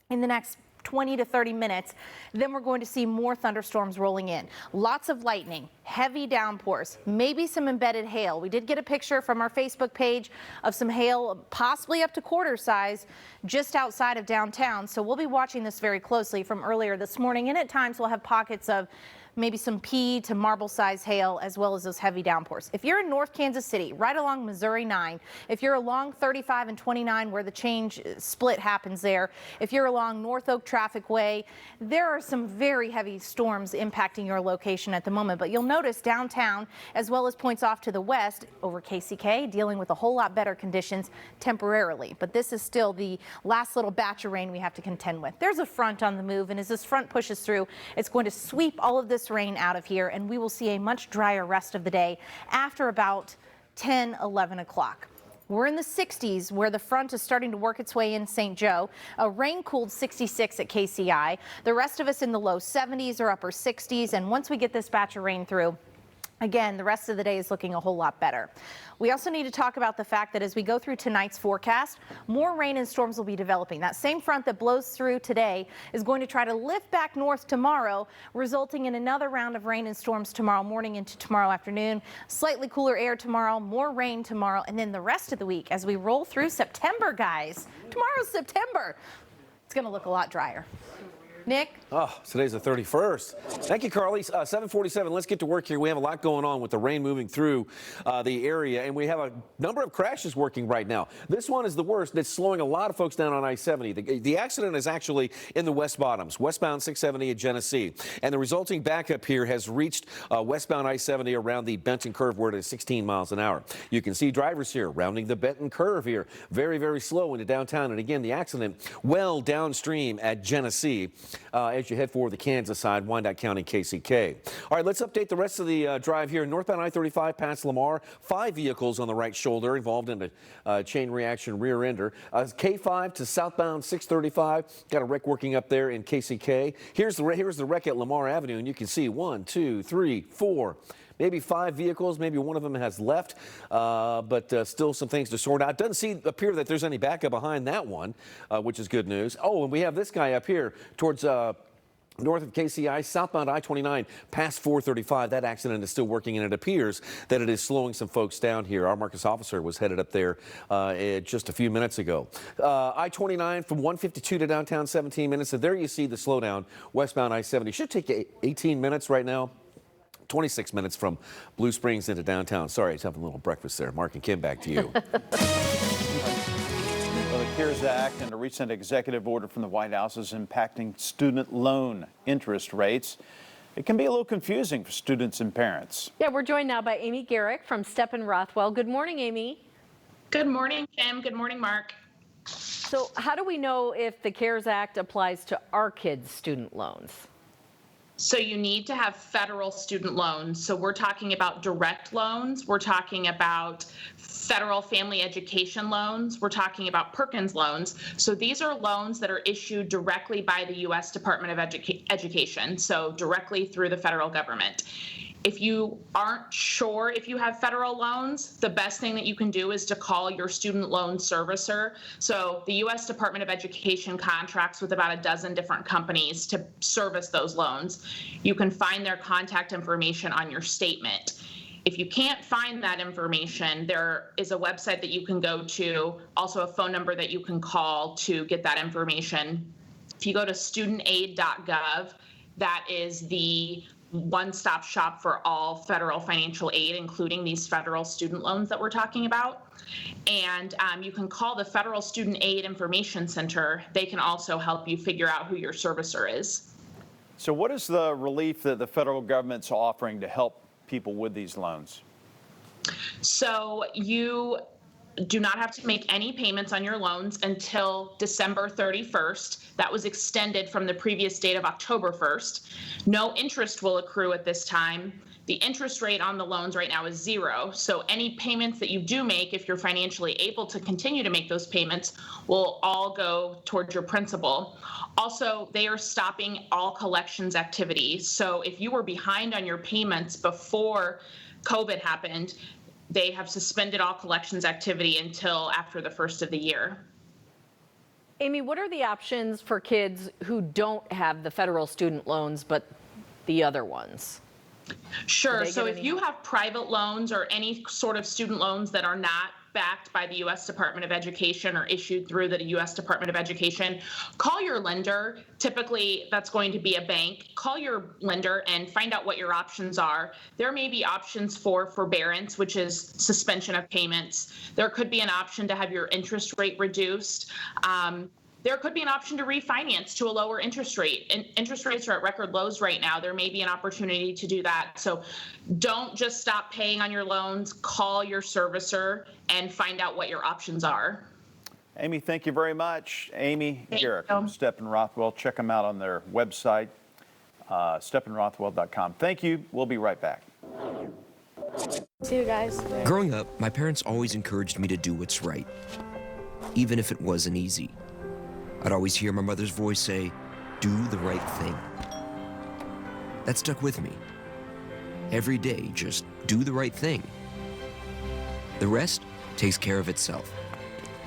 in the next 20 to 30 minutes. Then we're going to see more thunderstorms rolling in. Lots of lightning, heavy downpours, maybe some embedded hail. We did get a picture from our Facebook page of some hail, possibly up to quarter size, just outside of downtown. So we'll be watching this very closely from earlier this morning. And at times we'll have pockets of maybe some pea to marble size hail, as well as those heavy downpours. If you're in North Kansas City, right along Missouri 9, if you're along 35 and 29 where the change split happens there, if you're along North Oak Traffic Way, there are some very heavy storms impacting your location at the moment. But you'll notice downtown, as well as points off to the west over KCK, dealing with a whole lot better conditions temporarily. But this is still the last little batch of rain we have to contend with. There's a front on the move, and as this front pushes through, it's going to sweep all of this rain out of here, and we will see a much drier rest of the day after about 10, 11 o'clock. We're in the 60s where the front is starting to work its way in St. Joe. A rain-cooled 66 at KCI. The rest of us in the low 70s or upper 60s, and once we get this batch of rain through, again, the rest of the day is looking a whole lot better. We also need to talk about the fact that as we go through tonight's forecast, more rain and storms will be developing. That same front that blows through today is going to try to lift back north tomorrow, resulting in another round of rain and storms tomorrow morning into tomorrow afternoon. Slightly cooler air tomorrow, more rain tomorrow, and then the rest of the week as we roll through September, guys. Tomorrow's September. It's going to look a lot drier. Nick? Oh, today's the 31st. Thank you, Carly. 7:47. Let's get to work here. We have a lot going on with the rain moving through the area, and we have a number of crashes working right now. This one is the worst. It's slowing a lot of folks down on I-70. The accident is actually in the west bottoms, westbound 670 at Genesee, and the resulting backup here has reached westbound I-70 around the Benton Curve where it is 16 miles an hour. You can see drivers here rounding the Benton Curve here, very, very slow into downtown. And again, the accident well downstream at Genesee. As you head for the Kansas side, Wyandotte County, KCK. All right, let's update the rest of the drive here. Northbound I-35 past Lamar, 5 vehicles on the right shoulder involved in a chain reaction rear ender. K5 to southbound 635, got a wreck working up there in KCK. Here's the wreck at Lamar Avenue, and you can see 1, 2, 3, 4. Maybe 5 vehicles, maybe one of them has left, but still some things to sort out. Doesn't appear that there's any backup behind that one, which is good news. Oh, and we have this guy up here towards North of KCI, southbound I-29 past 435. That accident is still working, and it appears that it is slowing some folks down here. Our Marcus officer was headed up there just a few minutes ago. I-29 from 152 to downtown, 17 minutes. And there you see the slowdown. Westbound I-70 should take 18 minutes right now. 26 minutes from Blue Springs into downtown. Sorry, I was having a little breakfast there. Mark and Kim, back to you. Well, the CARES Act and a recent executive order from the White House is impacting student loan interest rates. It can be a little confusing for students and parents. Yeah, we're joined now by Amy Garrick from Stepp & Rothwell. Good morning, Amy. Good morning, Kim. Good morning, Mark. So how do we know if the CARES Act applies to our kids' student loans? So you need to have federal student loans. So we're talking about direct loans. We're talking about federal family education loans. We're talking about Perkins loans. So these are loans that are issued directly by the U.S. Department of Education, so directly through the federal government. If you aren't sure if you have federal loans, the best thing that you can do is to call your student loan servicer. So the U.S. Department of Education contracts with about a dozen different companies to service those loans. You can find their contact information on your statement. If you can't find that information, there is a website that you can go to, also a phone number that you can call to get that information. If you go to studentaid.gov, that is the one-stop shop for all federal financial aid, including these federal student loans that we're talking about. And you can call the Federal Student Aid Information Center. They can also help you figure out who your servicer is. So what is the relief that the federal government's offering to help people with these loans? So you do not have to make any payments on your loans until December 31st. That was extended from the previous date of October 1st. No interest will accrue at this time. The interest rate on the loans right now is 0. So any payments that you do make, if you're financially able to continue to make those payments, will all go towards your principal. Also, they are stopping all collections activities. So if you were behind on your payments before COVID happened, they have suspended all collections activity until after the first of the year. Amy, what are the options for kids who don't have the federal student loans, but the other ones? Sure. So if you have private loans or any sort of student loans that are not backed by the U.S. Department of Education or issued through the U.S. Department of Education, call your lender. Typically, that's going to be a bank. Call your lender and find out what your options are. There may be options for forbearance, which is suspension of payments. There could be an option to have your interest rate reduced. There could be an option to refinance to a lower interest rate. And interest rates are at record lows right now. There may be an opportunity to do that. So don't just stop paying on your loans. Call your servicer and find out what your options are. Amy, thank you very much. Amy Garrick from Stepp & Rothwell. Check them out on their website, steppandrothwell.com. Thank you. We'll be right back. See you guys. Growing up, my parents always encouraged me to do what's right, even if it wasn't easy. I'd always hear my mother's voice say, "Do the right thing." That stuck with me. Every day, just do the right thing. The rest takes care of itself.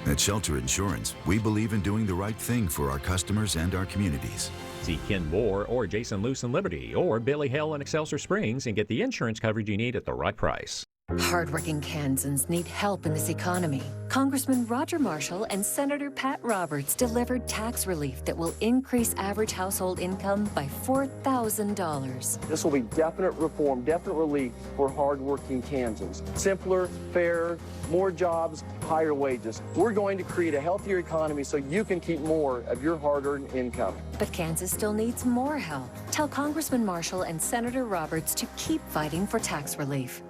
At Shelter Insurance, we believe in doing the right thing for our customers and our communities. See Ken Moore or Jason Luce in Liberty or Billy Hale in Excelsior Springs and get the insurance coverage you need at the right price. Hardworking Kansans need help in this economy. Congressman Roger Marshall and Senator Pat Roberts delivered tax relief that will increase average household income by $4,000. This will be definite reform, definite relief for hardworking Kansans. Simpler, fairer, more jobs, higher wages. We're going to create a healthier economy so you can keep more of your hard-earned income. But Kansas still needs more help. Tell Congressman Marshall and Senator Roberts to keep fighting for tax relief.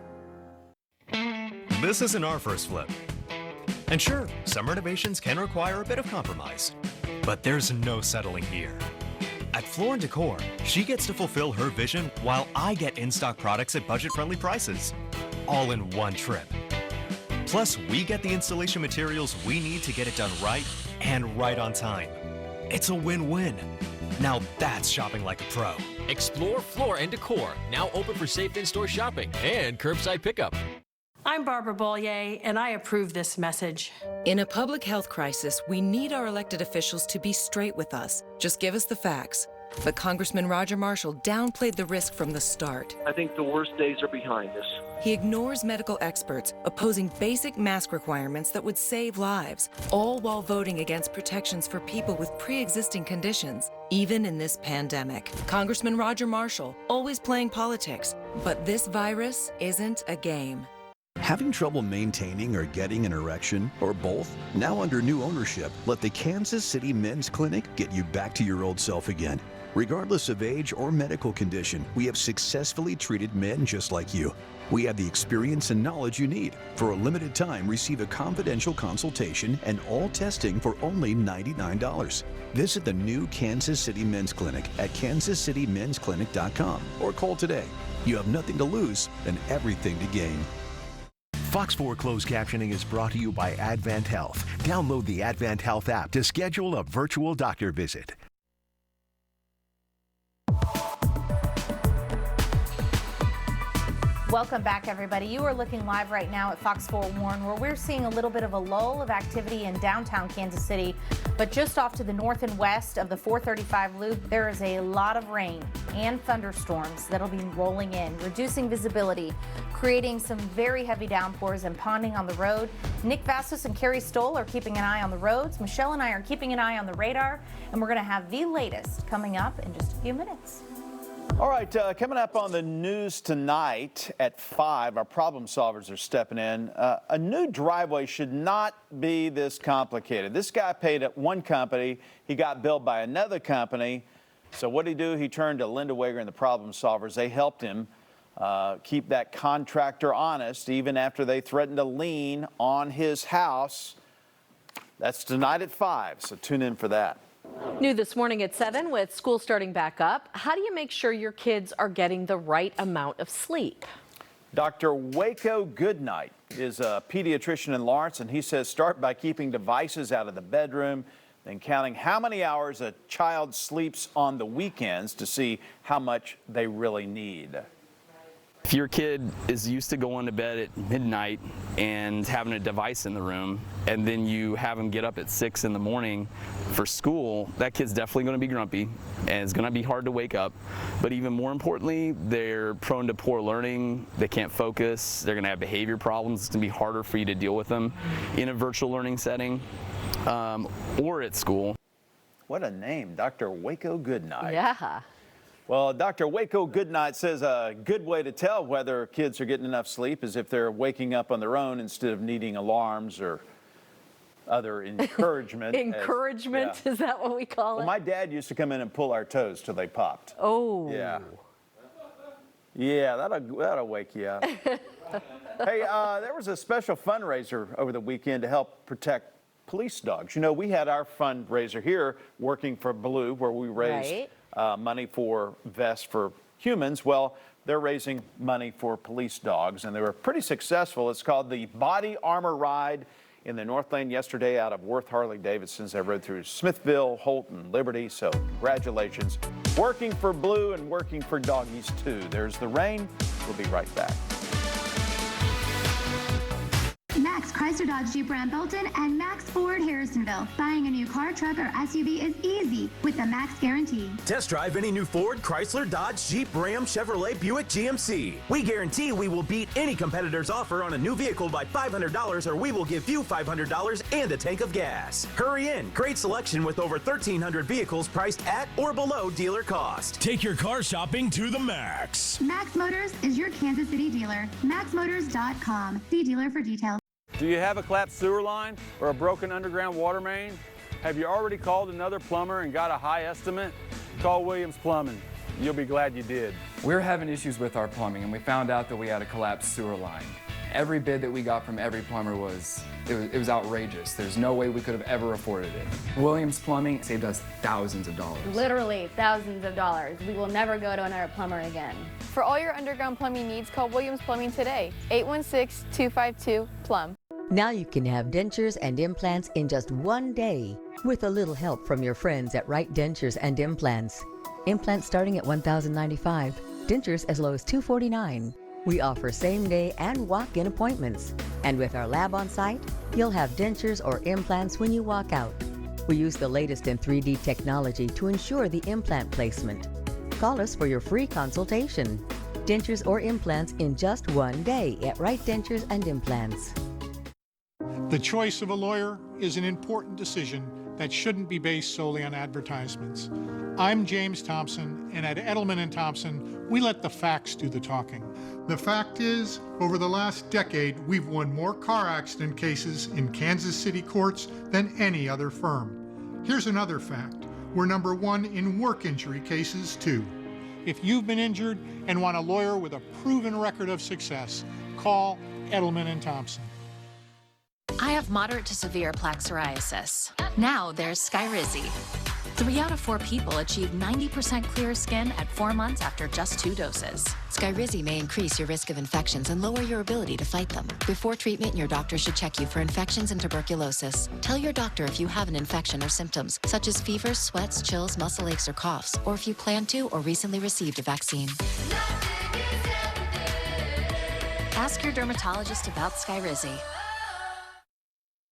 This isn't our first flip. And sure, some renovations can require a bit of compromise, but there's no settling here. At Floor & Decor, she gets to fulfill her vision while I get in-stock products at budget-friendly prices, all in one trip. Plus, we get the installation materials we need to get it done right and right on time. It's a win-win. Now that's shopping like a pro. Explore Floor & Decor, now open for safe in-store shopping and curbside pickup. I'm Barbara Bollier, and I approve this message. In a public health crisis, we need our elected officials to be straight with us. Just give us the facts. But Congressman Roger Marshall downplayed the risk from the start. I think the worst days are behind us. He ignores medical experts opposing basic mask requirements that would save lives, all while voting against protections for people with pre-existing conditions, even in this pandemic. Congressman Roger Marshall, always playing politics, but this virus isn't a game. Having trouble maintaining or getting an erection, or both? Now under new ownership, let the Kansas City Men's Clinic get you back to your old self again. Regardless of age or medical condition, we have successfully treated men just like you. We have the experience and knowledge you need. For a limited time, receive a confidential consultation and all testing for only $99. Visit the new Kansas City Men's Clinic at kansascitymensclinic.com or call today. You have nothing to lose and everything to gain. Fox 4 Closed Captioning is brought to you by Advent Health. Download the Advent Health app to schedule a virtual doctor visit. Welcome back, everybody. You are looking live right now at Fox 4 Warren, where we're seeing a little bit of a lull of activity in downtown Kansas City, but just off to the north and west of the 435 loop, there is a lot of rain and thunderstorms that'll be rolling in, reducing visibility, creating some very heavy downpours and ponding on the road. Nick Vassos and Carrie Stoll are keeping an eye on the roads. Michelle and I are keeping an eye on the radar, and we're going to have the latest coming up in just a few minutes. All right, coming up on the news tonight at 5, our problem solvers are stepping in. A new driveway should not be this complicated. This guy paid at one company. He got billed by another company. So what did he do? He turned to Linda Wager and the problem solvers. They helped him keep that contractor honest, even after they threatened a lien on his house. That's tonight at 5, so tune in for that. New this morning at 7 with school starting back up. How do you make sure your kids are getting the right amount of sleep? Dr. Waco Goodnight is a pediatrician in Lawrence, and he says start by keeping devices out of the bedroom, then counting how many hours a child sleeps on the weekends to see how much they really need. If your kid is used to going to bed at midnight and having a device in the room, and then you have them get up at 6 in the morning for school, that kid's definitely going to be grumpy, and it's going to be hard to wake up. But even more importantly, they're prone to poor learning. They can't focus. They're going to have behavior problems. It's going to be harder for you to deal with them in a virtual learning setting or at school. What a name, Dr. Waco Goodnight. Yeah. Well, Dr. Waco Goodnight says a good way to tell whether kids are getting enough sleep is if they're waking up on their own instead of needing alarms or other encouragement. Encouragement? Is that what we call it? Well, my dad used to come in and pull our toes till they popped. Oh. Yeah. Yeah, that'll wake you up. Hey, there was a special fundraiser over the weekend to help protect police dogs. You know, we had our fundraiser here working for Blue, where we raised money for vests for humans. Well, they're raising money for police dogs, and they were pretty successful. It's called the Body Armor Ride in the North Lane yesterday out of Worth Harley-Davidson's. They rode through Smithville, Holton, Liberty, so congratulations. Working for Blue and working for doggies, too. There's the rain. We'll be right back. Max Chrysler Dodge Jeep Ram Belton and Max Ford Harrisonville. Buying a new car, truck, or SUV is easy with the Max Guarantee. Test drive any new Ford, Chrysler, Dodge, Jeep, Ram, Chevrolet, Buick, GMC. We guarantee we will beat any competitor's offer on a new vehicle by $500, or we will give you $500 and a tank of gas. Hurry in. Great selection with over 1,300 vehicles priced at or below dealer cost. Take your car shopping to the max. Max Motors is your Kansas City dealer. MaxMotors.com. See dealer for details. Do you have a collapsed sewer line or a broken underground water main? Have you already called another plumber and got a high estimate? Call Williams Plumbing. You'll be glad you did. We're having issues with our plumbing, and we found out that we had a collapsed sewer line. Every bid that we got from every plumber was outrageous. There's no way we could have ever afforded it. Williams Plumbing saved us thousands of dollars. Literally thousands of dollars. We will never go to another plumber again. For all your underground plumbing needs, call Williams Plumbing today. 816-252-PLUM. Now you can have dentures and implants in just one day with a little help from your friends at Wright Dentures and Implants. Implants starting at $1,095, dentures as low as $249. We offer same-day and walk-in appointments. And with our lab on site, you'll have dentures or implants when you walk out. We use the latest in 3D technology to ensure the implant placement. Call us for your free consultation. Dentures or implants in just one day at Wright Dentures and Implants. The choice of a lawyer is an important decision that shouldn't be based solely on advertisements. I'm James Thompson, and at Edelman & Thompson, we let the facts do the talking. The fact is, over the last decade, we've won more car accident cases in Kansas City courts than any other firm. Here's another fact. We're number one in work injury cases, too. If you've been injured and want a lawyer with a proven record of success, call Edelman & Thompson. I have moderate to severe plaque psoriasis. Now there's Skyrizi. 3 out of 4 people achieve 90% clear skin at 4 months after just 2 doses. Skyrizi may increase your risk of infections and lower your ability to fight them. Before treatment, your doctor should check you for infections and tuberculosis. Tell your doctor if you have an infection or symptoms, such as fevers, sweats, chills, muscle aches, or coughs, or if you plan to or recently received a vaccine. Ask your dermatologist about Skyrizi.